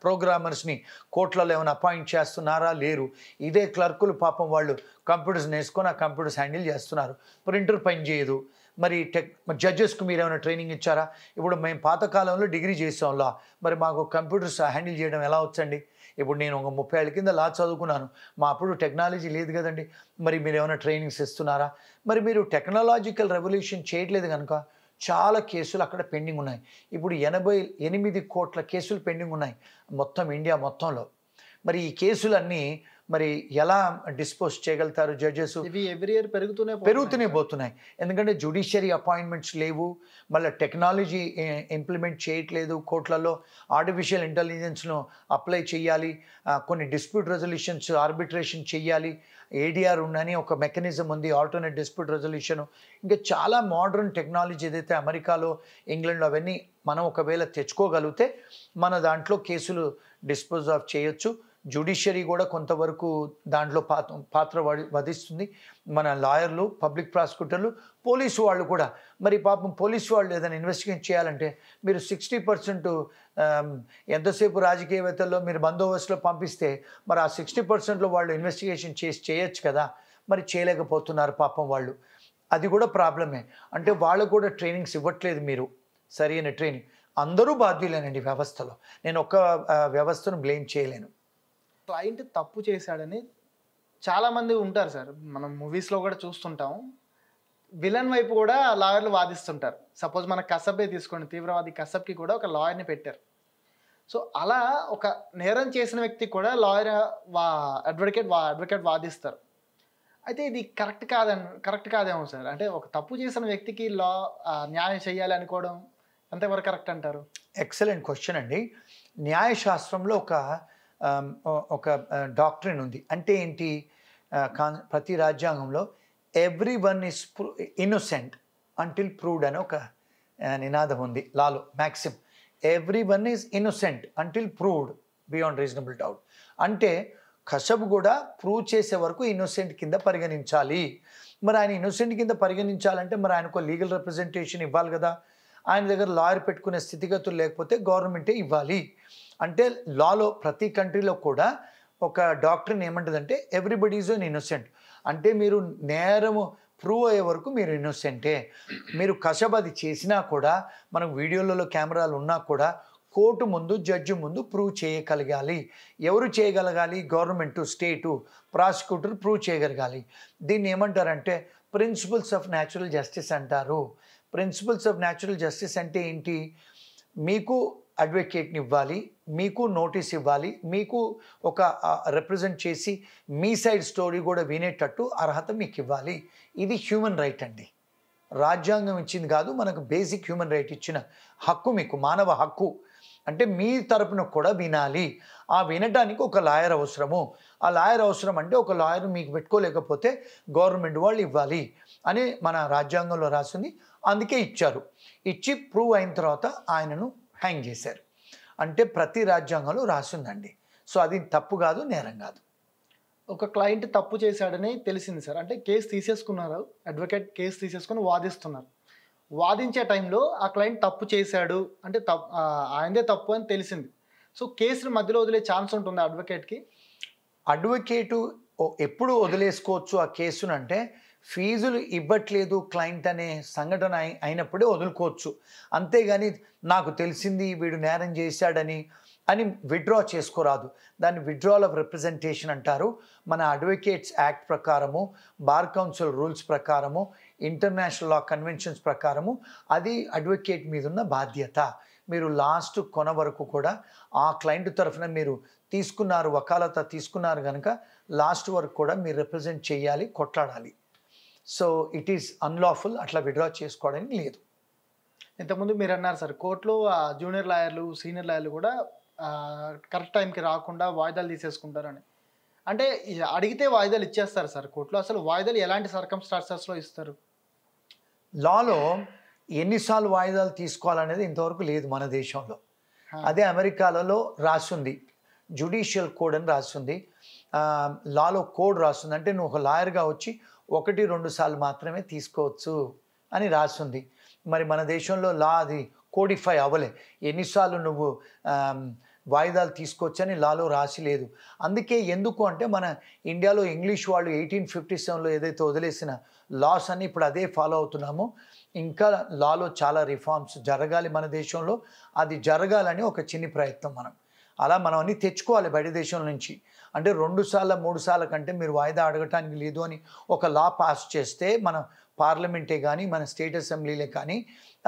ప్రోగ్రామర్స్ని కోర్టులలో ఏమైనా అపాయింట్ చేస్తున్నారా? లేరు. ఇదే క్లర్కులు పాపం వాళ్ళు కంప్యూటర్స్ నేర్చుకొని ఆ కంప్యూటర్స్ హ్యాండిల్ చేస్తున్నారు. ప్రింటర్ పని చేయదు. మరి జడ్జెస్కు మీరు ఏమైనా ట్రైనింగ్ ఇచ్చారా? ఇప్పుడు మేము పాతకాలంలో డిగ్రీ చేసాంలా, మరి మాకు కంప్యూటర్స్ హ్యాండిల్ చేయడం ఎలా వచ్చండి? ఇప్పుడు నేను ఒక 30 ఏళ్ళ కింద లా చదువుకున్నాను, మా అప్పుడు టెక్నాలజీ లేదు కదండి. మరి మీరు ఏమైనా ట్రైనింగ్స్ ఇస్తున్నారా? మరి మీరు టెక్నాలజికల్ రెవల్యూషన్ చేయట్లేదు కనుక చాలా కేసులు అక్కడ పెండింగ్ ఉన్నాయి. ఇప్పుడు 88 కోట్ల కేసులు పెండింగ్ ఉన్నాయి మొత్తం ఇండియా మొత్తంలో. మరి ఈ కేసులన్నీ మరి ఎలా డిస్పోజ్ చేయగలుగుతారు జడ్జెస్? ఇవి ఎవ్రీ ఇయర్ పెరుగుతూనే పోతున్నాయి. ఎందుకంటే జ్యుడిషియరీ అపాయింట్మెంట్స్ లేవు, మళ్ళీ టెక్నాలజీ ఇంప్లిమెంట్ చేయట్లేదు కోర్టులలో. ఆర్టిఫిషియల్ ఇంటెలిజెన్స్ను అప్లై చేయాలి, కొన్ని డిస్ప్యూట్ రెజల్యూషన్స్ ఆర్బిట్రేషన్ చేయాలి. ఏడిఆర్ ఉందని ఒక మెకానిజం ఉంది, ఆల్టర్నేట్ డిస్ప్యూట్ రెజల్యూషన్. ఇంకా చాలా మోడర్న్ టెక్నాలజీ ఏదైతే అమెరికాలో, ఇంగ్లాండ్లో అవన్నీ మనం ఒకవేళ తెచ్చుకోగలిగితే మన దాంట్లో కేసులు డిస్పోజ్ ఆఫ్ చేయొచ్చు. జ్యుడిషియరీ కూడా కొంతవరకు దాంట్లో పాత్ర వహిస్తుంది. మన లాయర్లు, పబ్లిక్ ప్రాసిక్యూటర్లు, పోలీసు వాళ్ళు కూడా. మరి పాపం పోలీసు వాళ్ళు ఏదైనా ఇన్వెస్టిగేట్ చేయాలంటే మీరు 60% ఎంతసేపు రాజకీయవేత్తల్లో మీరు బందోబస్తులో పంపిస్తే మరి ఆ 60%లో వాళ్ళు ఇన్వెస్టిగేషన్ చేయొచ్చు కదా. మరి చేయలేకపోతున్నారు పాపం వాళ్ళు. అది కూడా ప్రాబ్లమే. అంటే వాళ్ళకు కూడా ట్రైనింగ్స్ ఇవ్వట్లేదు మీరు, సరైన ట్రైనింగ్. అందరూ బాధ్యులేనండి వ్యవస్థలో. నేను ఒక్క వ్యవస్థను బ్లేమ్ చేయలేను. క్లయింట్ తప్పు చేశాడని చాలామంది ఉంటారు సార్, మనం మూవీస్లో కూడా చూస్తుంటాం. విలన్ వైపు కూడా లాయర్లు వాదిస్తుంటారు. సపోజ్ మన కసబ్బే తీసుకోండి, తీవ్రవాది కసబ్కి కూడా ఒక లాయర్ని పెట్టారు. సో అలా ఒక నేరం చేసిన వ్యక్తి కూడా లాయర్ అడ్వకేట్ వాదిస్తారు. అయితే ఇది కరెక్ట్ కాదేమో సార్? అంటే ఒక తప్పు చేసిన వ్యక్తికి న్యాయం చేయాలి అనుకోవడం ఎంతవరకు కరెక్ట్ అంటారు? ఎక్సలెంట్ క్వశ్చన్ అండి. న్యాయశాస్త్రంలో ఒక డాక్ట్రిన్ ఉంది. అంటే ఏంటి? ప్రతి రాజ్యాంగంలో everyone is innocent until proved అని ఒక నినాదం ఉంది లాలో, Maxim. Everyone is innocent until proved beyond reasonable doubt. అంటే కసబ్ కూడా ప్రూవ్ చేసే వరకు ఇన్నోసెంట్ కింద పరిగణించాలి. మరి ఆయన ఇన్నోసెంట్ కింద పరిగణించాలంటే మరి ఆయనకు లీగల్ రిప్రజెంటేషన్ ఇవ్వాలి కదా. ఆయన దగ్గర లాయర్ పెట్టుకునే స్థితిగతులు లేకపోతే గవర్నమెంటే ఇవ్వాలి. అంటే లాలో ప్రతి కంట్రీలో కూడా ఒక డాక్టర్ని ఏమంటుందంటే ఎవ్రీబడి ఈజ్ అన్ ఇన్నోసెంట్. అంటే మీరు నేరము ప్రూవ్ అయ్యే వరకు మీరు ఇన్నోసెంటే. మీరు కసబ్ అది చేసినా కూడా, మనకు వీడియోలలో కెమెరాలు ఉన్నా కూడా కోర్టు ముందు, జడ్జి ముందు ప్రూవ్ చేయగలగాలి. ఎవరు చేయగలగాలి? గవర్నమెంటు, స్టేటు, ప్రాసిక్యూటర్ ప్రూవ్ చేయగలగాలి. దీన్ని ఏమంటారంటే ప్రిన్సిపల్స్ ఆఫ్ న్యాచురల్ జస్టిస్ అంటారు. ప్రిన్సిపల్స్ ఆఫ్ న్యాచురల్ జస్టిస్ అంటే ఏంటి? మీకు అడ్వకేట్ని ఇవ్వాలి, మీకు నోటీస్ ఇవ్వాలి, మీకు ఒక రిప్రజెంట్ చేసి మీ సైడ్ స్టోరీ కూడా వినేటట్టు అర్హత మీకు ఇవ్వాలి. ఇది హ్యూమన్ రైట్ అండి. రాజ్యాంగం ఇచ్చింది కాదు, మనకు బేసిక్ హ్యూమన్ రైట్ ఇచ్చిన హక్కు మీకు, మానవ హక్కు. అంటే మీ తరపున కూడా వినాలి. ఆ వినడానికి ఒక లాయర్ అవసరము. ఆ లాయర్ అవసరం అంటే ఒక లాయర్ మీకు పెట్టుకోలేకపోతే గవర్నమెంట్ వాళ్ళు ఇవ్వాలి అని మన రాజ్యాంగంలో రాసింది. అందుకే ఇచ్చారు. ఇచ్చి ప్రూవ్ అయిన తర్వాత ఆయనను హ్యాంగ్ చేశారు. అంటే ప్రతి రాజ్యాంగంలో రాసిందండి. సో అది తప్పు కాదు, నేరం కాదు. ఒక క్లయింట్ తప్పు చేశాడని తెలిసింది సార్, అంటే కేసు తీసేసుకున్నారు, అడ్వకేట్ కేసు తీసేసుకుని వాదిస్తున్నారు. వాదించే టైంలో ఆ క్లయింట్ తప్పు చేశాడు అంటే ఆయనదే తప్పు అని తెలిసింది. సో కేసుని మధ్యలో వదిలే ఛాన్స్ ఉంటుందా అడ్వకేట్కి? అడ్వకేటు ఎప్పుడు వదిలేసుకోవచ్చు ఆ కేసును అంటే ఫీజులు ఇవ్వట్లేదు క్లయింట్ అనే సంఘటన అయినప్పుడే వదులుకోవచ్చు. అంతేగాని నాకు తెలిసింది వీడు నేరం చేశాడని విత్డ్రా చేసుకోరాదు. దాన్ని విత్డ్రాల్ ఆఫ్ రిప్రజెంటేషన్ అంటారు. మన అడ్వకేట్స్ యాక్ట్ ప్రకారము, బార్ కౌన్సిల్ రూల్స్ ప్రకారము, ఇంటర్నేషనల్ లా కన్వెన్షన్స్ ప్రకారము అది అడ్వకేట్ మీద ఉన్న బాధ్యత. మీరు లాస్ట్ కొన వరకు కూడా ఆ క్లయింట్ తరఫున మీరు తీసుకున్నారు, వకాలత తీసుకున్నారు కనుక లాస్ట్ వరకు కూడా మీరు రిప్రజెంట్ చేయాలి, కొట్లాడాలి. సో ఇట్ ఈస్ అన్లాఫుల్ అట్లా విత్డ్రా చేసుకోవడానికి లేదు. ఇంతకుముందు మీరు అన్నారు సార్, కోర్టులో జూనియర్ లాయర్లు, సీనియర్ లాయర్లు కూడా కరెక్ట్ టైంకి రాకుండా వాయిదాలు తీసేసుకుంటారని. అంటే అడిగితే వాయిదాలు ఇచ్చేస్తారు సార్ కోర్టులో. అసలు వాయిదాలు ఎలాంటి సర్కమ్స్టాన్సెస్లో ఇస్తారు? లాలో ఎన్నిసార్లు వాయిదాలు తీసుకోవాలనేది ఇంతవరకు లేదు మన దేశంలో. అదే అమెరికాలలో రాస్తుంది, జ్యుడిషియల్ కోడ్ అని రాస్తుంది, లాలో కోడ్ రాస్తుంది. అంటే నువ్వు ఒక లాయర్గా వచ్చి 1-2 సార్లు మాత్రమే తీసుకోవచ్చు అని రాస్తుంది. మరి మన దేశంలో లా అది కోడిఫై అవ్వలే. ఎన్నిసార్లు నువ్వు వాయిదాలు తీసుకోవచ్చని లాలో రాసి లేదు. అందుకే ఎందుకు అంటే మన ఇండియాలో ఇంగ్లీష్ వాళ్ళు 1857లో ఏదైతే వదిలేసిన లాస్ అని ఇప్పుడు అదే ఫాలో అవుతున్నామో. ఇంకా లాలో చాలా రిఫార్మ్స్ జరగాలి మన దేశంలో. అది జరగాలని ఒక చిన్ని ప్రయత్నం మనం అన్నీ తెచ్చుకోవాలి బయట దేశం నుంచి. అంటే 2 సార్లు 3 సార్ల కంటే మీరు వాయిదా అడగటానికి లేదు అని ఒక లా పాస్ చేస్తే మన పార్లమెంటే కానీ మన స్టేట్ అసెంబ్లీలే కానీ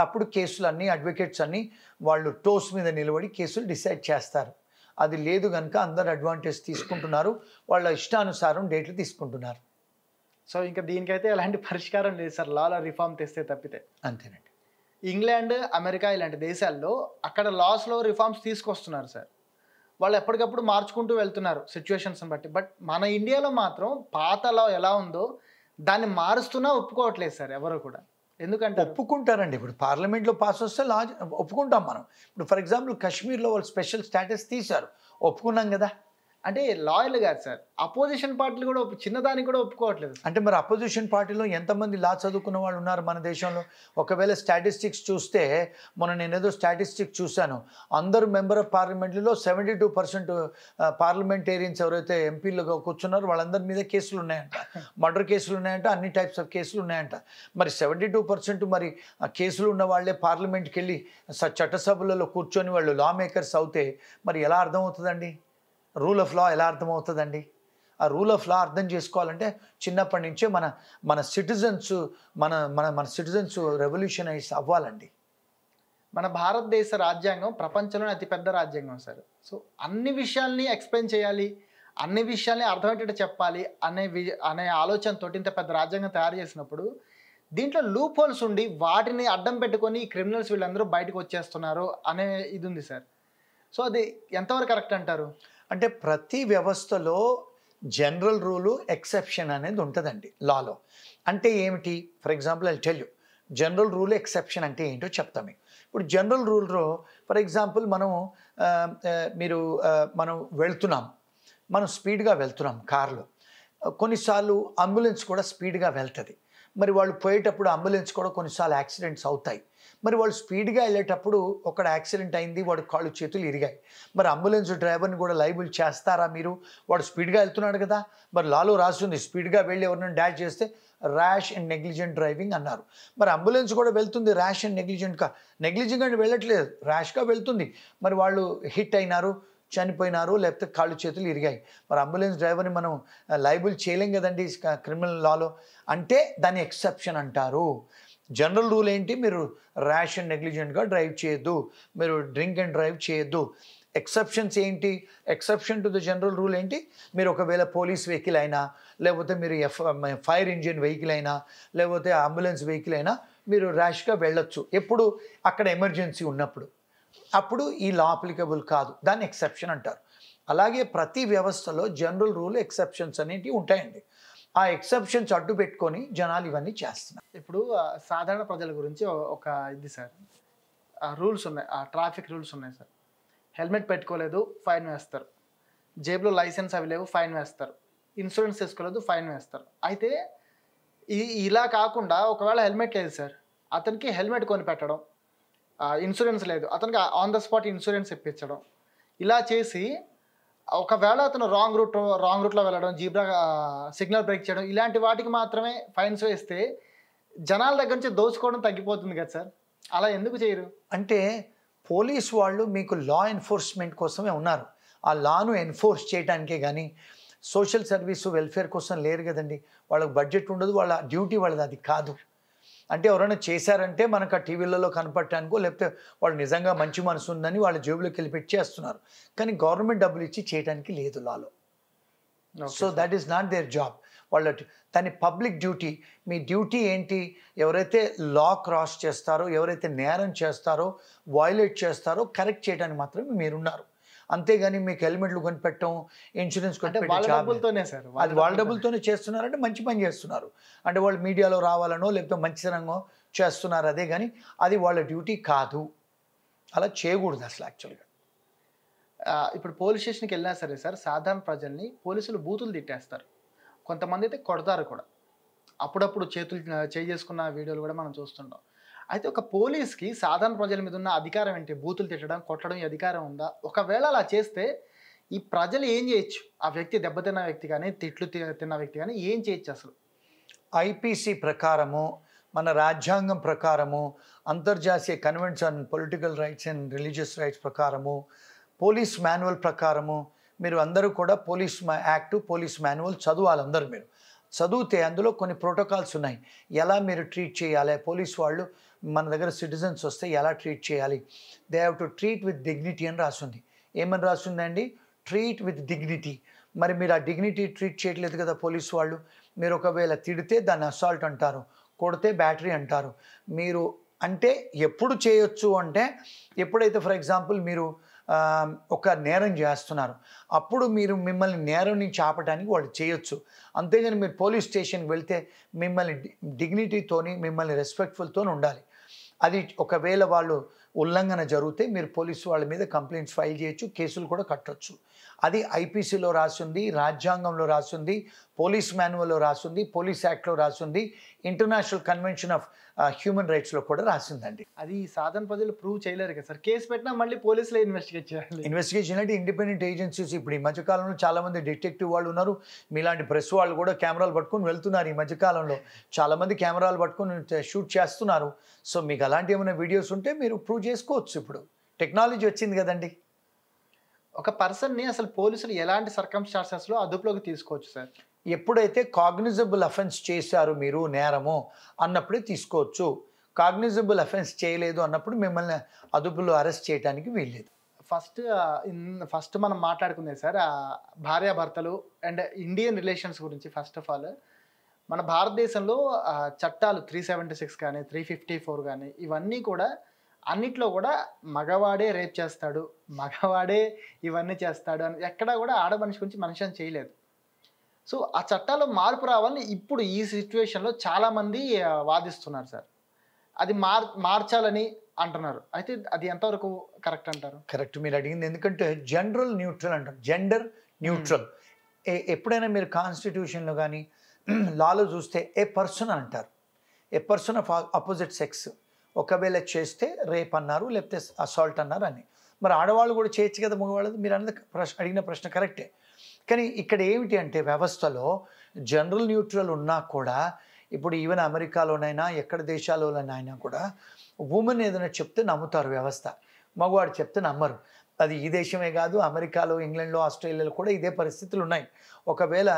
అప్పుడు కేసులన్నీ అడ్వకేట్స్ అన్నీ వాళ్ళు టోస్ మీద నిలబడి కేసులు డిసైడ్ చేస్తారు. అది లేదు కనుక అందరు అడ్వాంటేజ్ తీసుకుంటున్నారు, వాళ్ళ ఇష్టానుసారం డేట్లు తీసుకుంటున్నారు. సో ఇంకా దీనికైతే ఎలాంటి పరిష్కారం లేదు సార్, లాలో రిఫార్మ్ తెస్తే తప్పితే. అంతేనండి. ఇంగ్లాండ్, అమెరికా ఇలాంటి దేశాల్లో అక్కడ లాస్లో రిఫార్మ్స్ తీసుకొస్తున్నారు సార్. వాళ్ళు ఎప్పటికప్పుడు మార్చుకుంటూ వెళ్తున్నారు సిచ్యువేషన్స్ని బట్టి. బట్ మన ఇండియాలో మాత్రం పాత లా ఎలా ఉందో దాన్ని మారుస్తున్నా ఒప్పుకోవట్లేదు సార్ ఎవరు కూడా. ఎందుకంటే ఒప్పుకుంటారండి. ఇప్పుడు పార్లమెంట్లో పాస్ వస్తే లా ఒప్పుకుంటాం మనం. ఇప్పుడు ఫర్ ఎగ్జాంపుల్ కాశ్మీర్లో వాళ్ళు స్పెషల్ స్టేటస్ తీశారు, ఒప్పుకున్నాం కదా. అంటే లాయర్లు కాదు సార్, అపోజిషన్ పార్టీలు కూడా చిన్నదానికి కూడా ఒప్పుకోవట్లేదు. అంటే మరి అపోజిషన్ పార్టీలో ఎంతమంది లా చదువుకున్న వాళ్ళు ఉన్నారు మన దేశంలో? ఒకవేళ స్టాటిస్టిక్స్ చూస్తే నేను ఏదో స్టాటిస్టిక్స్ చూశాను, అందరూ మెంబర్ ఆఫ్ పార్లమెంట్లో 72% పార్లమెంటేరియన్స్ ఎవరైతే ఎంపీలుగా కూర్చున్నారో వాళ్ళందరి మీద కేసులు ఉన్నాయంట, మర్డర్ కేసులు ఉన్నాయంట, అన్ని టైప్స్ ఆఫ్ కేసులు ఉన్నాయంట. మరి 72% మరి కేసులు ఉన్న వాళ్ళే పార్లమెంట్కి వెళ్ళి చట్టసభలలో కూర్చొని వాళ్ళు లా మేకర్స్ అవుతే మరి ఎలా అర్థమవుతుందండి? రూల్ ఆఫ్ లా ఎలా అర్థమవుతుందండి? ఆ రూల్ ఆఫ్ లా అర్థం చేసుకోవాలంటే చిన్నప్పటి నుంచే మన సిటిజన్స్ రెవల్యూషనైజ్ అవ్వాలండి. మన భారతదేశ రాజ్యాంగం ప్రపంచంలోనే అతిపెద్ద రాజ్యాంగం సార్. సో అన్ని విషయాల్ని ఎక్స్ప్లెయిన్ చేయాలి, అన్ని విషయాల్ని అర్థమయ్యేటట్టు చెప్పాలి అనే ఆలోచనతో ఇంత పెద్ద రాజ్యాంగం తయారు చేసినప్పుడు దీంట్లో లూప్ హోల్స్ ఉండి వాటిని అడ్డం పెట్టుకొని క్రిమినల్స్ వీళ్ళందరూ బయటకు వచ్చేస్తున్నారు అనే ఇది ఉంది సార్. సో అది ఎంతవరకు కరెక్ట్ అంటారు? అంటే ప్రతి వ్యవస్థలో జనరల్ రూలు, ఎక్సెప్షన్ అనేది ఉంటుందండి లాలో. అంటే ఏమిటి? For example I tell you general rule, exception అంటే ఏంటో చెప్తాం మీకు. ఇప్పుడు జనరల్ రూల్లో ఫర్ ఎగ్జాంపుల్ మనం వెళ్తున్నాం, మనం స్పీడ్గా వెళ్తున్నాం కార్లో. కొన్నిసార్లు అంబులెన్స్ కూడా స్పీడ్గా వెళ్తుంది. మరి వాళ్ళు పోయేటప్పుడు అంబులెన్స్ కూడా కొన్నిసార్లు యాక్సిడెంట్స్ అవుతాయి. మరి వాళ్ళు స్పీడ్గా వెళ్ళేటప్పుడు ఒకడు యాక్సిడెంట్ అయింది, వాడు కాళ్ళు చేతులు ఇరిగాయి. మరి అంబులెన్స్ డ్రైవర్ని కూడా లైబుల్ చేస్తారా మీరు? వాడు స్పీడ్గా వెళ్తున్నాడు కదా. మరి లాలో రాస్తుంది స్పీడ్గా వెళ్ళి ఎవరినైనా డాష్ చేస్తే ర్యాష్ అండ్ నెగ్లిజెంట్ డ్రైవింగ్ అన్నారు. మరి అంబులెన్స్ కూడా వెళ్తుంది ర్యాష్ అండ్ నెగ్లిజెంట్గా వెళ్ళట్లేదు, ర్యాష్గా వెళ్తుంది. మరి వాళ్ళు హిట్ అయినారు, చనిపోయినారు, లేకపోతే కాళ్ళు చేతులు ఇరిగాయి. మరి అంబులెన్స్ డ్రైవర్ని మనం లైబుల్ చేయలేం కదండి క్రిమినల్ లాలో. అంటే దాన్ని ఎక్సెప్షన్ అంటారు. జనరల్ రూల్ ఏంటి? మీరు ర్యాష్ అండ్ నెగ్లిజెంట్గా డ్రైవ్ చేయొద్దు, మీరు డ్రింక్ అండ్ డ్రైవ్ చేయొద్దు. ఎక్సెప్షన్స్ ఏంటి? Exception to the general rule ఏంటి? మీరు ఒకవేళ పోలీస్ వెహికల్ అయినా, లేకపోతే మీరు ఫైర్ ఇంజిన్ వెహికల్ అయినా, లేకపోతే అంబులెన్స్ వెహికల్ అయినా మీరు ర్యాష్గా వెళ్ళొచ్చు. ఎప్పుడు? అక్కడ ఎమర్జెన్సీ ఉన్నప్పుడు. అప్పుడు ఈ లా అప్లికబుల్ కాదు, దాన్ని ఎక్సెప్షన్ అంటారు. అలాగే ప్రతి వ్యవస్థలో జనరల్ రూల్, ఎక్సెప్షన్స్ అనేవి ఉంటాయండి. ఆ ఎక్సెప్షన్స్ అడ్డు పెట్టుకొని జనాలు ఇవన్నీ చేస్తున్నారు. ఇప్పుడు సాధారణ ప్రజల గురించి ఒక ఇది సార్, రూల్స్ ఉన్నాయి, ట్రాఫిక్ రూల్స్ ఉన్నాయి సార్. హెల్మెట్ పెట్టుకోలేదు, ఫైన్ వేస్తారు. జేబులో లైసెన్స్ అవి లేవు, ఫైన్ వేస్తారు. ఇన్సూరెన్స్ తీసుకోలేదు, ఫైన్ వేస్తారు. అయితే ఇలా కాకుండా ఒకవేళ హెల్మెట్ లేదు సార్, అతనికి హెల్మెట్ కొని పెట్టడం, ఇన్సూరెన్స్ లేదు, అతనికి ఆన్ ద స్పాట్ ఇన్సూరెన్స్ ఇప్పించడం, ఇలా చేసి ఒకవేళ అతను రాంగ్ రూట్లో వెళ్ళడం, జీబ్రా సిగ్నల్ బ్రేక్ చేయడం ఇలాంటి వాటికి మాత్రమే ఫైన్స్ వేస్తే జనాల దగ్గర నుంచి దోచుకోవడం తగ్గిపోతుంది కదా సార్. అలా ఎందుకు చేయరు? అంటే పోలీస్ వాళ్ళు మీకు లా ఎన్ఫోర్స్మెంట్ కోసమే ఉన్నారు. ఆ లాను ఎన్ఫోర్స్ చేయడానికే కానీ సోషల్ సర్వీస్ వెల్ఫేర్ కోసం లేరు కదండి. వాళ్ళకి బడ్జెట్ ఉండదు, వాళ్ళ డ్యూటీ వాళ్ళది అది కాదు. అంటే ఎవరైనా చేశారంటే మనకు ఆ టీవీలలో కనపడటానికో లేకపోతే వాళ్ళు నిజంగా మంచి మనసు ఉందని వాళ్ళ జేబులోకి వెళ్ళి పెట్టి చేస్తున్నారు. కానీ గవర్నమెంట్ డబ్బులు ఇచ్చి చేయడానికి లేదు లాలో. So that is not their job. వాళ్ళ దాని పబ్లిక్ డ్యూటీ. మీ డ్యూటీ ఏంటి? ఎవరైతే లా క్రాస్ చేస్తారో, ఎవరైతే నేరం చేస్తారో, వయలేట్ చేస్తారో కరెక్ట్ చేయడానికి మాత్రమే మీరున్నారు. అంతేగాని మీకు హెల్మెట్లు కొనిపెట్టడం, ఇన్సూరెన్స్ వాళ్ళ డబ్బులతోనే సార్, అది వాళ్ళ డబ్బులతోనే చేస్తున్నారంటే మంచి పని చేస్తున్నారు. అంటే వాళ్ళు మీడియాలో రావాలనో లేకపోతే మంచితనంగా చేస్తున్నారు, అదే కానీ అది వాళ్ళ డ్యూటీ కాదు. అలా చేయకూడదు అసలు యాక్చువల్గా. ఇప్పుడు పోలీస్ స్టేషన్కి వెళ్ళినా సరే సార్, సాధారణ ప్రజల్ని పోలీసులు బూతులు తిట్టేస్తారు, కొంతమంది అయితే కొడతారు కూడా. అప్పుడప్పుడు చేసుకున్న వీడియోలు కూడా మనం చూస్తుంటాం. అయితే ఒక పోలీస్కి సాధారణ ప్రజల మీద ఉన్న అధికారం ఏంటి? బూతులు తిట్టడం, కొట్టడం ఈ అధికారం ఉందా? ఒకవేళ అలా చేస్తే ఈ ప్రజలు ఏం చేయొచ్చు? ఆ వ్యక్తి దెబ్బతిన్న వ్యక్తి కానీ, తిన్న వ్యక్తి కానీ ఏం చేయొచ్చు అసలు? ఐపీసీ ప్రకారము, మన రాజ్యాంగం ప్రకారము, అంతర్జాతీయ convention on political rights and religious rights ప్రకారము, పోలీస్ మాన్యువల్ ప్రకారము మీరు అందరూ కూడా పోలీస్ యాక్ట్, పోలీస్ మాన్యువల్ చదవాలి. అందరూ మీరు చదివితే అందులో కొన్ని ప్రోటోకాల్స్ ఉన్నాయి. ఎలా మీరు ట్రీట్ చేయాలి, పోలీస్ వాళ్ళు మన దగ్గర సిటిజన్స్ వస్తే ఎలా ట్రీట్ చేయాలి. They have to treat with dignity అని రాస్తుంది. ఏమని రాస్తుందండి? Treat with dignity. మరి మీరు ఆ డిగ్నిటీ ట్రీట్ చేయట్లేదు కదా పోలీసు వాళ్ళు. మీరు ఒకవేళ తిడితే దాన్ని అసాల్ట్ అంటారు, కొడితే బ్యాటరీ అంటారు. మీరు అంటే ఎప్పుడు చేయొచ్చు అంటే, ఎప్పుడైతే ఫర్ ఎగ్జాంపుల్ మీరు ఒక నేరం చేస్తున్నారు, అప్పుడు మిమ్మల్ని నేరం నుంచి ఆపడానికి వాళ్ళు చేయొచ్చు. అంతేగాని మీరు పోలీస్ స్టేషన్కి వెళ్తే మిమ్మల్ని డిగ్నిటీతోని, మిమ్మల్ని రెస్పెక్ట్ఫుల్తోని ఉండాలి. అది ఒకవేళ వాళ్ళు ఉల్లంఘన జరిగితే మీరు పోలీసు వాళ్ళ మీద కంప్లైంట్స్ ఫైల్ చేయొచ్చు, కేసులు కూడా కట్టొచ్చు. అది ఐపీసీలో రాసింది, రాజ్యాంగంలో రాసింది, పోలీస్ మాన్యువల్లో రాసింది, పోలీస్ యాక్ట్లో రాసింది, ఇంటర్నేషనల్ కన్వెన్షన్ ఆఫ్ హ్యూమన్ రైట్స్లో కూడా రాసిందండి. అది సాధారణ ప్రజలు ప్రూవ్ చేయలేరు కదా సార్. కేసు పెట్టినా మళ్ళీ పోలీసులే ఇన్వెస్టిగేట్ చేయాలి. ఇన్వెస్టిగేషన్ అంటే ఇండిపెండెంట్ ఏజెన్సీస్. ఇప్పుడు ఈ మధ్యకాలంలో చాలామంది డిటెక్టివ్ వాళ్ళు ఉన్నారు, మీలాంటి ప్రెస్ వాళ్ళు కూడా కెమెరాలు పట్టుకొని వెళ్తున్నారు. ఈ మధ్యకాలంలో చాలామంది కెమెరాలు పట్టుకొని షూట్ చేస్తున్నారు. సో మీకు అలాంటి ఏమైనా వీడియోస్ ఉంటే మీరు ప్రూవ్ చేసుకోవచ్చు. ఇప్పుడు టెక్నాలజీ వచ్చింది కదండి. ఒక పర్సన్ని అసలు పోలీసులు ఎలాంటి సర్కమ్స్టాన్సెస్లో అదుపులోకి తీసుకోవచ్చు సార్? ఎప్పుడైతే కాగ్నిజబుల్ అఫెన్స్ చేశారు మీరు నేరము అన్నప్పుడే తీసుకోవచ్చు. కాగ్నిజబుల్ అఫెన్స్ చేయలేదు అన్నప్పుడు మిమ్మల్ని అదుపులో అరెస్ట్ చేయడానికి వీల్లేదు. ఫస్ట్ మనం మాట్లాడుకునేది సార్ భార్యాభర్తలు అండ్ ఇండియన్ రిలేషన్స్ గురించి. ఫస్ట్ ఆఫ్ ఆల్ మన భారతదేశంలో చట్టాలు 376 కానీ 354 కానీ ఇవన్నీ కూడా అన్నిట్లో కూడా మగవాడే రేప్ చేస్తాడు, మగవాడే ఇవన్నీ చేస్తాడు అని ఎక్కడా కూడా ఆడ మనిషి గురించి మనిషి అని చేయలేదు. సో ఆ చట్టాల్లో మార్పు రావాలని ఇప్పుడు ఈ సిచ్యువేషన్లో చాలామంది వాదిస్తున్నారు సార్. అది మార్చాలని అంటున్నారు. అయితే అది ఎంతవరకు కరెక్ట్ అంటారు? కరెక్ట్ మీరు అడిగింది. ఎందుకంటే జనరల్ న్యూట్రల్ అంటారు, జెండర్ న్యూట్రల్. ఎప్పుడైనా మీరు కాన్స్టిట్యూషన్లో కానీ లాలో చూస్తే ఏ పర్సన్ అంటారు, ఏ పర్సన్ ఆఫ్ అపోజిట్ సెక్స్. ఒకవేళ చేస్తే రేప్ అన్నారు, లేకపోతే అసాల్ట్ అన్నారు అని. మరి ఆడవాళ్ళు కూడా చేయొచ్చు కదా మగవాళ్ళది. మీరు అన్నది అడిగిన ప్రశ్న కరెక్టే. కానీ ఇక్కడ ఏమిటి అంటే వ్యవస్థలో జనరల్ న్యూట్రల్ ఉన్నా కూడా, ఇప్పుడు ఈవెన్ అమెరికాలోనైనా ఎక్కడ దేశాల్లోనైనా కూడా ఉమెన్ ఏదైనా చెప్తే నమ్ముతారు వ్యవస్థ, మగవాడు చెప్తే నమ్మరు. అది ఈ దేశమే కాదు, అమెరికాలో, ఇంగ్లాండ్లో, ఆస్ట్రేలియాలో కూడా ఇదే పరిస్థితులు ఉన్నాయి. ఒకవేళ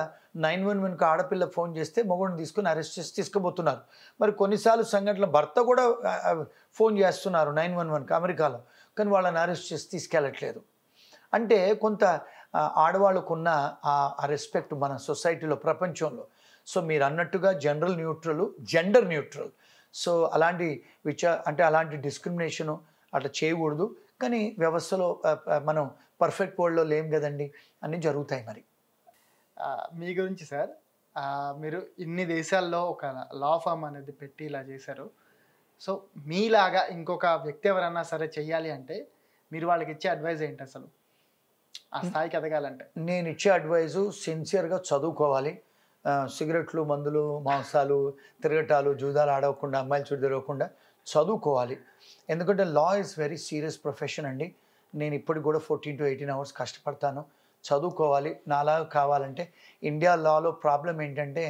911కు ఆడపిల్ల ఫోన్ చేస్తే మగవాడిని తీసుకుని అరెస్ట్ చేసి తీసుకుపోతున్నారు. మరి కొన్నిసార్లు సంఘటనలు భర్త కూడా ఫోన్ చేస్తున్నారు 911కి అమెరికాలో, కానీ వాళ్ళని అరెస్ట్ చేసి తీసుకెళ్ళట్లేదు. అంటే కొంత ఆడవాళ్ళకున్న ఆ రెస్పెక్ట్ మన సొసైటీలో, ప్రపంచంలో. సో మీరు అన్నట్టుగా general neutral, gender neutral. So అలాంటి అంటే అలాంటి డిస్క్రిమినేషను అట్లా చేయకూడదు. కానీ వ్యవస్థలో మనం పర్ఫెక్ట్ వరల్డ్లో లేం కదండి, అన్నీ జరుగుతాయి. మరి మీ గురించి సార్, మీరు ఇన్ని దేశాల్లో ఒక లా ఫామ్ అనేది పెట్టి ఇలా చేశారు. సో మీలాగా ఇంకొక వ్యక్తి ఎవరన్నా సరే చెయ్యాలి అంటే మీరు వాళ్ళకి ఇచ్చే అడ్వైజ్ ఏంటి అసలు ఆ స్థాయికి ఎదగాలంటే? నేను ఇచ్చే అడ్వైజు సిన్సియర్గా చదువుకోవాలి. సిగరెట్లు, మందులు, మాంసాలు, తిరగటాలు, జూదాలు ఆడవకుండా, అమ్మాయిలు చుట్టూ తిరగకుండా చదువుకోవాలి. ఎందుకంటే law is very serious profession అండి. నేను ఇప్పటికి కూడా 14 to 18 అవర్స్ కష్టపడతాను, చదువుకోవాలి. నాలాగా కావాలంటే ఇండియా లాలో ప్రాబ్లం ఏంటంటే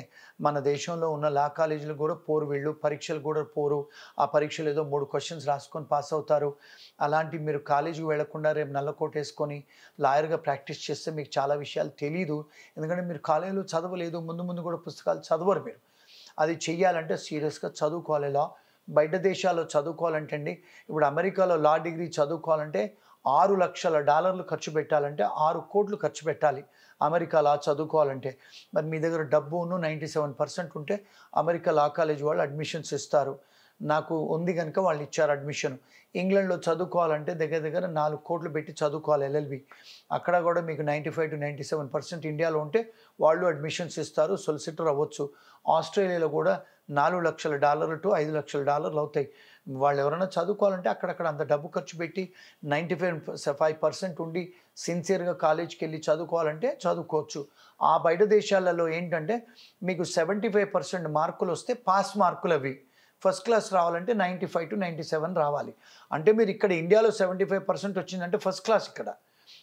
మన దేశంలో ఉన్న లా కాలేజీలు కూడా పోరు, వీళ్ళు పరీక్షలు కూడా పోరు. ఆ పరీక్షలు ఏదో 3 క్వశ్చన్స్ రాసుకొని పాస్ అవుతారు. అలాంటి మీరు కాలేజీకి వెళ్లకుండా రేపు నల్లకోట వేసుకొని లాయర్గా ప్రాక్టీస్ చేస్తే మీకు చాలా విషయాలు తెలీదు. ఎందుకంటే మీరు కాలేజీలో చదవలేదు, ముందు ముందు కూడా పుస్తకాలు చదవరు మీరు. అది చెయ్యాలంటే సీరియస్గా చదువుకోవాలి. లా బయట దేశాల్లో చదువుకోవాలంటే అండి, ఇప్పుడు అమెరికాలో లా డిగ్రీ చదువుకోవాలంటే $6 లక్షల ఖర్చు పెట్టాలంటే 6 కోట్లు ఖర్చు పెట్టాలి అమెరికా లా చదువుకోవాలంటే. మరి మీ దగ్గర డబ్బును 97% ఉంటే అమెరికా లా కాలేజ్ వాళ్ళు అడ్మిషన్స్ ఇస్తారు. నాకు ఉంది కనుక వాళ్ళు ఇచ్చారు అడ్మిషన్. ఇంగ్లాండ్లో చదువుకోవాలంటే దగ్గర దగ్గర 4 కోట్లు పెట్టి చదువుకోవాలి ఎల్ఎల్బి. అక్కడ కూడా మీకు 95 to 97% ఇండియాలో ఉంటే వాళ్ళు అడ్మిషన్స్ ఇస్తారు, సొలిసిటర్ అవ్వచ్చు. ఆస్ట్రేలియాలో కూడా $4 లక్షల to $5 లక్షలు అవుతాయి. వాళ్ళు ఎవరైనా చదువుకోవాలంటే అక్కడక్కడ అంత డబ్బు ఖర్చు పెట్టి 95% ఉండి సిన్సియర్గా కాలేజ్కి వెళ్ళి చదువుకోవాలంటే చదువుకోవచ్చు. ఆ బయట దేశాలలో ఏంటంటే మీకు 75% మార్కులు వస్తే పాస్ మార్కులు అవి. ఫస్ట్ క్లాస్ రావాలంటే 95 to 97 రావాలి. అంటే మీరు ఇక్కడ ఇండియాలో 75% వచ్చిందంటే ఫస్ట్ క్లాస్ ఇక్కడ.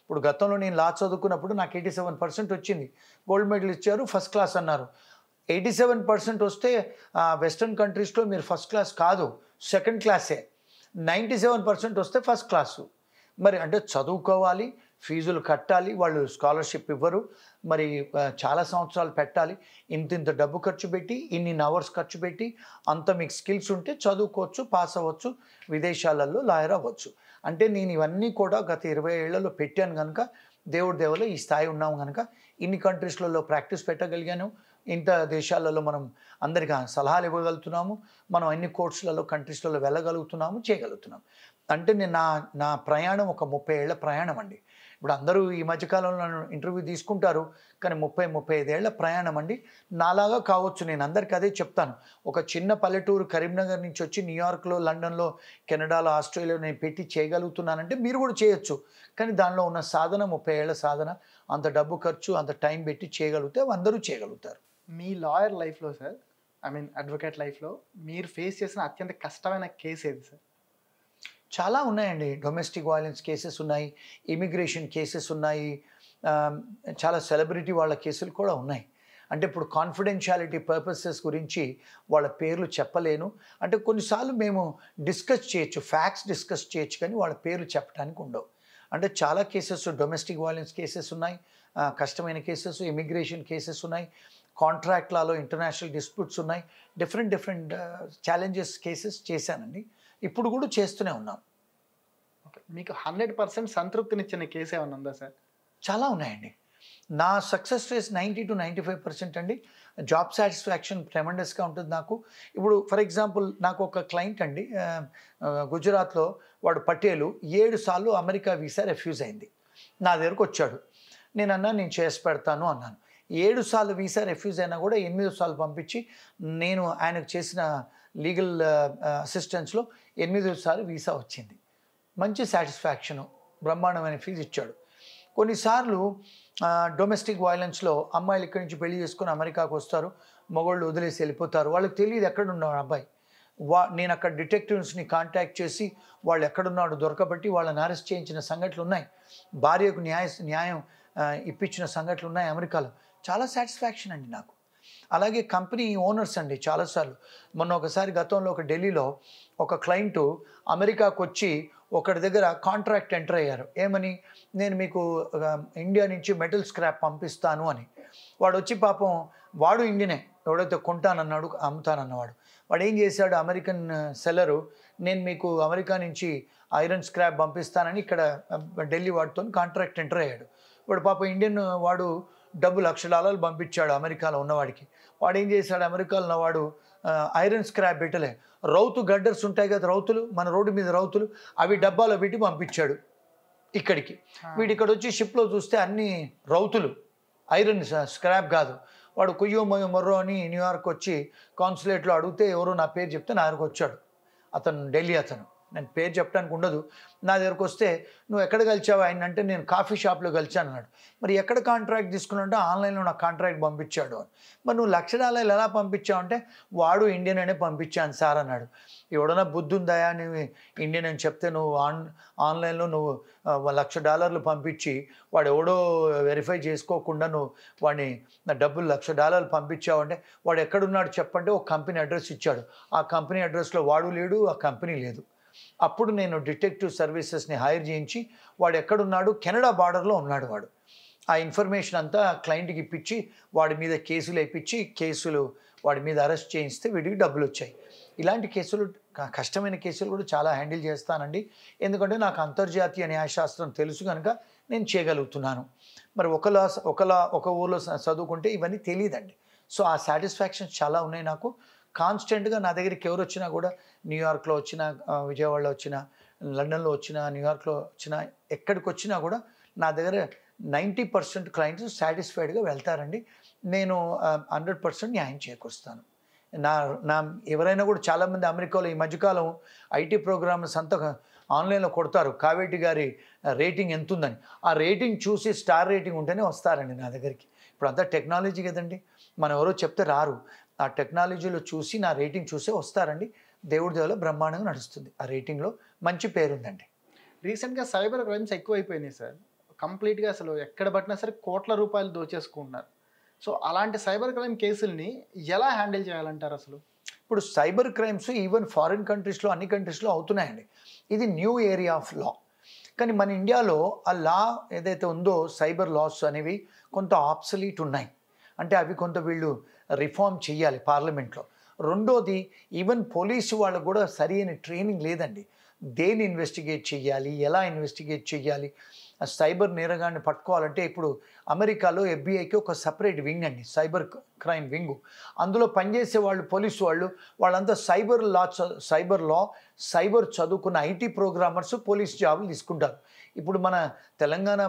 ఇప్పుడు గతంలో నేను లా చదువుకున్నప్పుడు నాకు 87% వచ్చింది, గోల్డ్ మెడల్ ఇచ్చారు, ఫస్ట్ క్లాస్ అన్నారు. 87% వస్తే వెస్ట్రన్ కంట్రీస్లో మీరు ఫస్ట్ క్లాస్ కాదు, సెకండ్ క్లాసే. 97% వస్తే ఫస్ట్ క్లాసు. మరి అంటే చదువుకోవాలి, ఫీజులు కట్టాలి, వాళ్ళు స్కాలర్షిప్ ఇవ్వరు. మరి చాలా సంవత్సరాలు పెట్టాలి, ఇంత డబ్బు ఖర్చు పెట్టి, ఇన్ని అవర్స్ ఖర్చు పెట్టి, అంత మీకు స్కిల్స్ ఉంటే చదువుకోవచ్చు, పాస్ అవ్వచ్చు, విదేశాలలో లాయర్ అవ్వచ్చు. అంటే నేను ఇవన్నీ కూడా గత 20 ఏళ్లలో పెట్టాను కనుక దేవుడి దేవలో ఈ స్థాయి ఉన్నాము కనుక ఇన్ని కంట్రీస్లలో ప్రాక్టీస్ పెట్టగలిగాను. ఇంత దేశాలలో మనం అందరికీ సలహాలు ఇవ్వగలుగుతున్నాము, మనం అన్ని కోర్సులలో కంట్రీస్లలో వెళ్ళగలుగుతున్నాము, చేయగలుగుతున్నాము. అంటే నేను నా ప్రయాణం ఒక 30 ఏళ్ల ప్రయాణం అండి. ఇప్పుడు అందరూ ఈ మధ్యకాలంలో నన్ను ఇంటర్వ్యూ తీసుకుంటారు, కానీ 30-35 ఏళ్ల ప్రయాణం అండి. నాలాగా కావచ్చు, నేను అందరికీ అదే చెప్తాను. ఒక చిన్న పల్లెటూరు కరీంనగర్ నుంచి వచ్చి న్యూయార్క్లో, లండన్లో, కెనడాలో, ఆస్ట్రేలియాలో నేను పెట్టి చేయగలుగుతున్నానంటే మీరు కూడా చేయొచ్చు. కానీ దానిలో ఉన్న సాధన 30 ఏళ్ల సాధన, అంత డబ్బు ఖర్చు, అంత టైం పెట్టి చేయగలిగితే అందరూ చేయగలుగుతారు. మీ లాయర్ లైఫ్లో సార్, అడ్వకేట్ లైఫ్లో మీరు ఫేస్ చేసిన అత్యంత కష్టమైన కేసు ఏది సార్? చాలా ఉన్నాయండి. డొమెస్టిక్ వైలెన్స్ కేసెస్ ఉన్నాయి, ఇమిగ్రేషన్ కేసెస్ ఉన్నాయి, చాలా సెలబ్రిటీ వాళ్ళ కేసులు కూడా ఉన్నాయి. అంటే ఇప్పుడు కాన్ఫిడెన్షియాలిటీ పర్పసెస్ గురించి వాళ్ళ పేర్లు చెప్పలేను. అంటే కొన్నిసార్లు మేము డిస్కస్ చేయొచ్చు, ఫ్యాక్ట్స్ డిస్కస్ చేయొచ్చు, కానీ వాళ్ళ పేర్లు చెప్పడానికి ఉండవు. అంటే చాలా కేసెస్, డొమెస్టిక్ వైలెన్స్ కేసెస్ ఉన్నాయి, కష్టమైన కేసెస్, ఇమిగ్రేషన్ కేసెస్ ఉన్నాయి, కాంట్రాక్ట్ లాలో ఇంటర్నేషనల్ డిస్ప్యూట్స్ ఉన్నాయి, డిఫరెంట్ ఛాలెంజెస్ కేసెస్ చేశానండి. ఇప్పుడు కూడా చేస్తూనే ఉన్నాం. ఓకే, మీకు 100% సంతృప్తినిచ్చిన కేసు ఏమైనా ఉందా సార్? చాలా ఉన్నాయండి. నా సక్సెస్ రేట్ 90 to 95% అండి. జాబ్ సాటిస్ఫాక్షన్ ట్రెమెండస్గా ఉంటుంది నాకు. ఇప్పుడు ఫర్ ఎగ్జాంపుల్ నాకు ఒక క్లయింట్ అండి, గుజరాత్లో, వాడు పటేలు, 7 సార్లు అమెరికా వీసా రిఫ్యూజ్ అయింది. నా దగ్గరకు వచ్చాడు, నేను చేసి పెడతాను అన్నాను. 7 సార్లు వీసా రిఫ్యూజ్ అయినా కూడా 8 సార్లు పంపించి నేను ఆయనకు చేసిన లీగల్ అసిస్టెన్స్లో 8 సార్లు వీసా వచ్చింది. మంచి సాటిస్ఫాక్షను, బ్రహ్మాండమైన ఫీజు ఇచ్చాడు. కొన్నిసార్లు డొమెస్టిక్ వైలెన్స్లో అమ్మాయిలు ఇక్కడి నుంచి పెళ్లి చేసుకొని అమెరికాకు వస్తారు, మగవాళ్ళు వదిలేసి వెళ్ళిపోతారు, వాళ్ళకి తెలియదు ఎక్కడున్నాడు అబ్బాయి. నేను అక్కడ డిటెక్టివ్స్ని కాంటాక్ట్ చేసి వాళ్ళు ఎక్కడున్నాడు దొరకబట్టి వాళ్ళని అరెస్ట్ చేయించిన సంఘటనలు ఉన్నాయి. భార్యకు న్యాయం ఇప్పించిన సంఘటనలు ఉన్నాయి అమెరికాలో. చాలా సాటిస్ఫాక్షన్ అండి నాకు. అలాగే కంపెనీ ఓనర్స్ అండి, చాలాసార్లు. మొన్న ఒకసారి గతంలో ఢిల్లీలో ఒక క్లయింటు అమెరికాకు వచ్చి ఒకటి దగ్గర కాంట్రాక్ట్ ఎంటర్ అయ్యారు. ఏమని, నేను మీకు ఇండియా నుంచి మెటల్ స్క్రాప్ పంపిస్తాను అని. వాడు వచ్చి పాపం, వాడు ఇండియనే, ఎవడైతే కొంటానన్నాడు, అమ్ముతానన్నవాడు. వాడు ఏం చేశాడు, అమెరికన్ సెల్లరు, నేను మీకు అమెరికా నుంచి ఐరన్ స్క్రాప్ పంపిస్తానని ఇక్కడ ఢిల్లీ వాడితో కాంట్రాక్ట్ ఎంటర్ అయ్యాడు. వాడు పాపం ఇండియన్ వాడు డబ్బు $1,00,000 పంపించాడు అమెరికాలో ఉన్నవాడికి. వాడు ఏం చేశాడు, అమెరికాలో ఉన్నవాడు ఐరన్ స్క్రాప్ పెట్టలే, రౌతు గడ్డర్స్ ఉంటాయి కదా, రౌతులు, మన రోడ్డు మీద రౌతులు, అవి డబ్బాలో పెట్టి పంపించాడు ఇక్కడికి. వీడు ఇక్కడ వచ్చి షిప్లో చూస్తే అన్ని రౌతులు, ఐరన్ స్క్రాప్ కాదు. వాడు కుయ్యో మొర్రో అని న్యూయార్క్ వచ్చి కాన్సులేట్లో అడిగితే ఎవరో నా పేరు చెప్తే నా దగ్గరకు వచ్చాడు. అతను ఢిల్లీ అతను. నేను పేరు చెప్పడానికి ఉండదు. నా దగ్గరకు వస్తే నువ్వు ఎక్కడ కలిసావు ఆయన అంటే నేను కాఫీ షాప్లో కలిసాను అన్నాడు. మరి ఎక్కడ కాంట్రాక్ట్ తీసుకున్నాడంటే ఆన్లైన్లో నాకు కాంట్రాక్ట్ పంపించాడు అని. మరి నువ్వు $1,00,000 ఎలా పంపించావు అంటే వాడు ఇండియన్ అనే పంపించాను సార్ అన్నాడు. ఎవడన్నా బుద్ధి ఉందా నువ్వు ఇండియన్ అని చెప్తే నువ్వు ఆన్లైన్లో నువ్వు $1,00,000 పంపించి వాడు ఎవడో వెరిఫై చేసుకోకుండా నువ్వు వాడిని డబ్బులు $1,00,000 పంపించావు అంటే వాడు ఎక్కడున్నాడు చెప్పంటే ఒక కంపెనీ అడ్రస్ ఇచ్చాడు. ఆ కంపెనీ అడ్రస్లో వాడు లేడు, ఆ కంపెనీ లేదు. అప్పుడు నేను డిటెక్టివ్ సర్వీసెస్ని హైర్ చేయించి వాడు ఎక్కడున్నాడు, కెనడా బార్డర్లో ఉన్నాడు వాడు. ఆ ఇన్ఫర్మేషన్ అంతా క్లయింట్కి ఇప్పించి వాడి మీద కేసులు వేయించి వాడి మీద అరెస్ట్ చేయిస్తే వీడికి డబ్బులు వచ్చాయి. ఇలాంటి కేసులు కష్టమైన కేసులు కూడా చాలా హ్యాండిల్ చేస్తానండి. ఎందుకంటే నాకు అంతర్జాతీయ న్యాయశాస్త్రం తెలుసు కనుక నేను చేయగలుగుతున్నాను. మరి ఒక ఊర్లో చదువుకుంటే ఇవన్నీ తెలియదండి. సో ఆ సాటిస్ఫాక్షన్స్ చాలా ఉన్నాయి నాకు. కాన్స్టెంట్గా నా దగ్గరికి ఎవరు వచ్చినా కూడా న్యూయార్క్లో వచ్చినా, విజయవాడలో వచ్చినా, లండన్లో వచ్చినా, న్యూయార్క్లో వచ్చినా, ఎక్కడికి వచ్చినా కూడా నా దగ్గర 90% క్లయింట్స్ సాటిస్ఫైడ్గా వెళ్తారండి. నేను 100% న్యాయం చేకూరుస్తాను. నా ఎవరైనా కూడా చాలామంది అమెరికాలో ఈ మధ్యకాలం ఐటీ ప్రోగ్రామ్స్ అంతా ఆన్లైన్లో కొడతారు కావేటి గారి రేటింగ్ ఎంత ఉందని. ఆ రేటింగ్ చూసి స్టార్ రేటింగ్ ఉంటేనే వస్తారండి నా దగ్గరికి. ఇప్పుడు అంతా టెక్నాలజీ కదండి, మనం ఎవరో చెప్తే రారు. ఆ టెక్నాలజీలో చూసి నా రేటింగ్ చూసే వస్తారండి. దేవుడి దేవులో బ్రహ్మాండంగా నడుస్తుంది. ఆ రేటింగ్లో మంచి పేరుందండి. రీసెంట్గా సైబర్ క్రైమ్స్ ఎక్కువైపోయినాయి సార్. కంప్లీట్గా అసలు ఎక్కడ పట్టినా సరే కోట్ల రూపాయలు దోచేసుకుంటున్నారు. సో అలాంటి సైబర్ క్రైమ్ కేసుల్ని ఎలా హ్యాండిల్ చేయాలంటారు అసలు? ఇప్పుడు సైబర్ క్రైమ్స్ ఈవెన్ ఫారిన్ కంట్రీస్లో అన్ని కంట్రీస్లో అవుతున్నాయండి. ఇది న్యూ ఏరియా ఆఫ్ లా. కానీ మన ఇండియాలో ఆ లా ఏదైతే ఉందో సైబర్ లాస్ అనేవి కొంత ఆబ్సలీట్ ఉన్నాయి. అంటే అవి కొంత వీళ్ళు రిఫార్మ్ చేయాలి పార్లమెంట్లో. రెండోది ఈవెన్ పోలీసు వాళ్ళకు కూడా సరి అయిన ట్రైనింగ్ లేదండి. దేన్ని ఇన్వెస్టిగేట్ చేయాలి, ఎలా ఇన్వెస్టిగేట్ చేయాలి, సైబర్ నేరగాన్ని పట్టుకోవాలంటే ఇప్పుడు అమెరికాలో FBI ఒక సపరేట్ వింగ్ అండి, సైబర్ క్రైమ్ వింగు. అందులో పనిచేసే వాళ్ళు పోలీసు వాళ్ళంతా సైబర్ చదువుకున్న ఐటీ ప్రోగ్రామర్స్ పోలీస్ జాబులు తీసుకుంటారు. ఇప్పుడు మన తెలంగాణ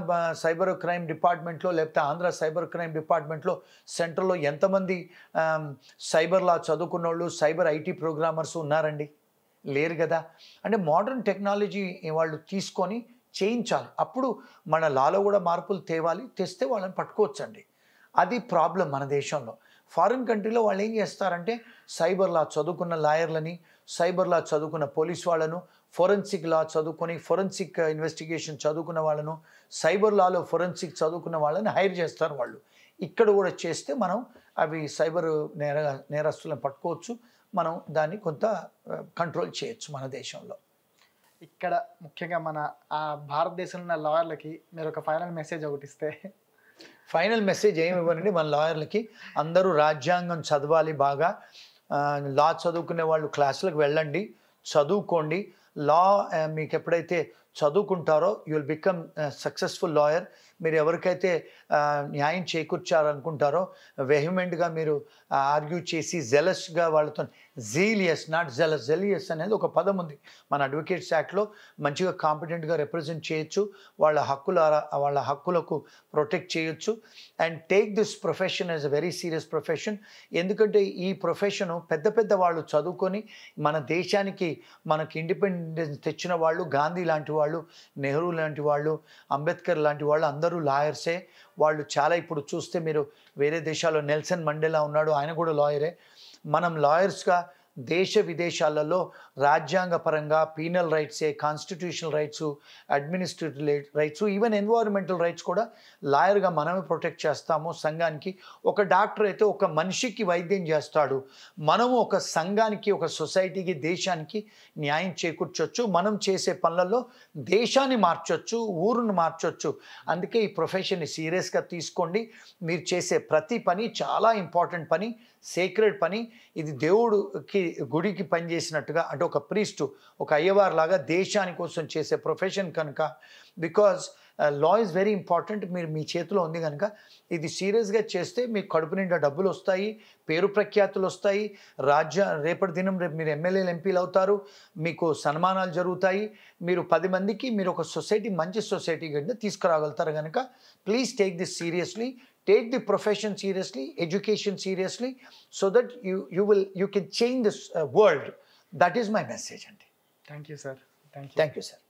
సైబర్ క్రైమ్ డిపార్ట్మెంట్లో లేకపోతే ఆంధ్ర సైబర్ క్రైమ్ డిపార్ట్మెంట్లో సెంట్రల్లో ఎంతమంది సైబర్ లా చదువుకున్న వాళ్ళు సైబర్ ఐటీ ప్రోగ్రామర్స్ ఉన్నారండి? లేరు కదా. అంటే మోడర్న్ టెక్నాలజీ వాళ్ళు తీసుకొని చేయించాలి. అప్పుడు మన లాలో కూడా మార్పులు తేవాలి. తెస్తే వాళ్ళని పట్టుకోవచ్చండి. అది ప్రాబ్లం మన దేశంలో. ఫారిన్ కంట్రీలో వాళ్ళు ఏం చేస్తారంటే సైబర్ లా చదువుకున్న లాయర్లని, సైబర్ లా చదువుకున్న పోలీస్ వాళ్ళను, ఫోరెన్సిక్ లా చదువుకొని ఫోరెన్సిక్ ఇన్వెస్టిగేషన్ చదువుకున్న వాళ్ళను, సైబర్ లాలో ఫోరెన్సిక్ చదువుకున్న వాళ్ళని హైర్ చేస్తారు వాళ్ళు. ఇక్కడ కూడా చేస్తే మనం అవి సైబర్ నేరస్తులను పట్టుకోవచ్చు. మనం దాన్ని కొంత కంట్రోల్ చేయొచ్చు మన దేశంలో. ఇక్కడ ముఖ్యంగా మన భారతదేశంలో ఉన్న లాయర్లకి మీరు ఒక ఫైనల్ మెసేజ్ ఒకటి ఇస్తే? ఫైనల్ మెసేజ్ ఏమి ఇవ్వనండి మన లాయర్లకి. అందరూ రాజ్యాంగం చదవాలి బాగా. లా చదువుకునే వాళ్ళు క్లాసులకు వెళ్ళండి, చదువుకోండి. లా మీకు ఎప్పుడైతే చదువుకుంటారో you will become successful lawyer. మీరు ఎవరికైతే న్యాయం చేకూర్చారనుకుంటారో వెహిమెంట్గా మీరు ఆర్గ్యూ చేసి జెలస్గా వాళ్ళతో, జీలియస్ నాట్ జెలియస్ అనేది ఒక పదం ఉంది మన అడ్వకేట్స్ యాక్ట్లో. మంచిగా కాంపిటెంట్గా రిప్రజెంట్ చేయొచ్చు, వాళ్ళ హక్కులకు ప్రొటెక్ట్ చేయొచ్చు. And take this profession as a very serious profession. ఎందుకంటే ఈ ప్రొఫెషను పెద్ద వాళ్ళు చదువుకొని మన దేశానికి మనకి ఇండిపెండెన్స్ తెచ్చిన వాళ్ళు, గాంధీ లాంటి వాళ్ళు, నెహ్రూ లాంటి వాళ్ళు, అంబేద్కర్ లాంటి వాళ్ళు అందరూ లాయర్సే. వాళ్ళు చాలా ఇప్పుడు చూస్తే మీరు వేరే దేశాల్లో నెల్సన్ మండేలా ఉన్నాడు, ఆయన కూడా లాయరే. మనం లాయర్స్గా దేశ విదేశాలలో రాజ్యాంగపరంగా పీనల్ రైట్సే, constitutional rights, administrative rights, even environmental rights కూడా లాయర్గా మనమే ప్రొటెక్ట్ చేస్తాము సంఘానికి. ఒక డాక్టర్ అయితే ఒక మనిషికి వైద్యం చేస్తాడు. మనము ఒక సంఘానికి, ఒక సొసైటీకి, దేశానికి న్యాయం చేకూర్చొచ్చు. మనం చేసే పనులలో దేశాన్ని మార్చొచ్చు, ఊరును మార్చొచ్చు. అందుకే ఈ ప్రొఫెషన్ని సీరియస్గా తీసుకోండి. మీరు చేసే ప్రతి పని చాలా ఇంపార్టెంట్ పని, సేక్రెడ్ పని. ఇది దేవుడికి గుడికి పనిచేసినట్టుగా, అంటే ఒక ప్రీస్టు, ఒక అయ్యవారు లాగా దేశాని కోసం చేసే ప్రొఫెషన్ కనుక, because law is very important. మీరు మీ చేతిలో ఉంది కనుక ఇది సీరియస్గా చేస్తే మీకు కడుపు నిండా డబ్బులు వస్తాయి, పేరు ప్రఖ్యాతులు వస్తాయి, రేపటి దినం మీరు ఎమ్మెల్యేలు, ఎంపీలు అవుతారు, మీకు సన్మానాలు జరుగుతాయి. మీరు 10 మందికి మీరు ఒక సొసైటీ, మంచి సొసైటీ కింద తీసుకురాగలుగుతారు కనుక please take this seriously. Take the profession seriously, education seriously, so that you can change this world. That is my message. Thank you sir. Thank you. Thank you sir.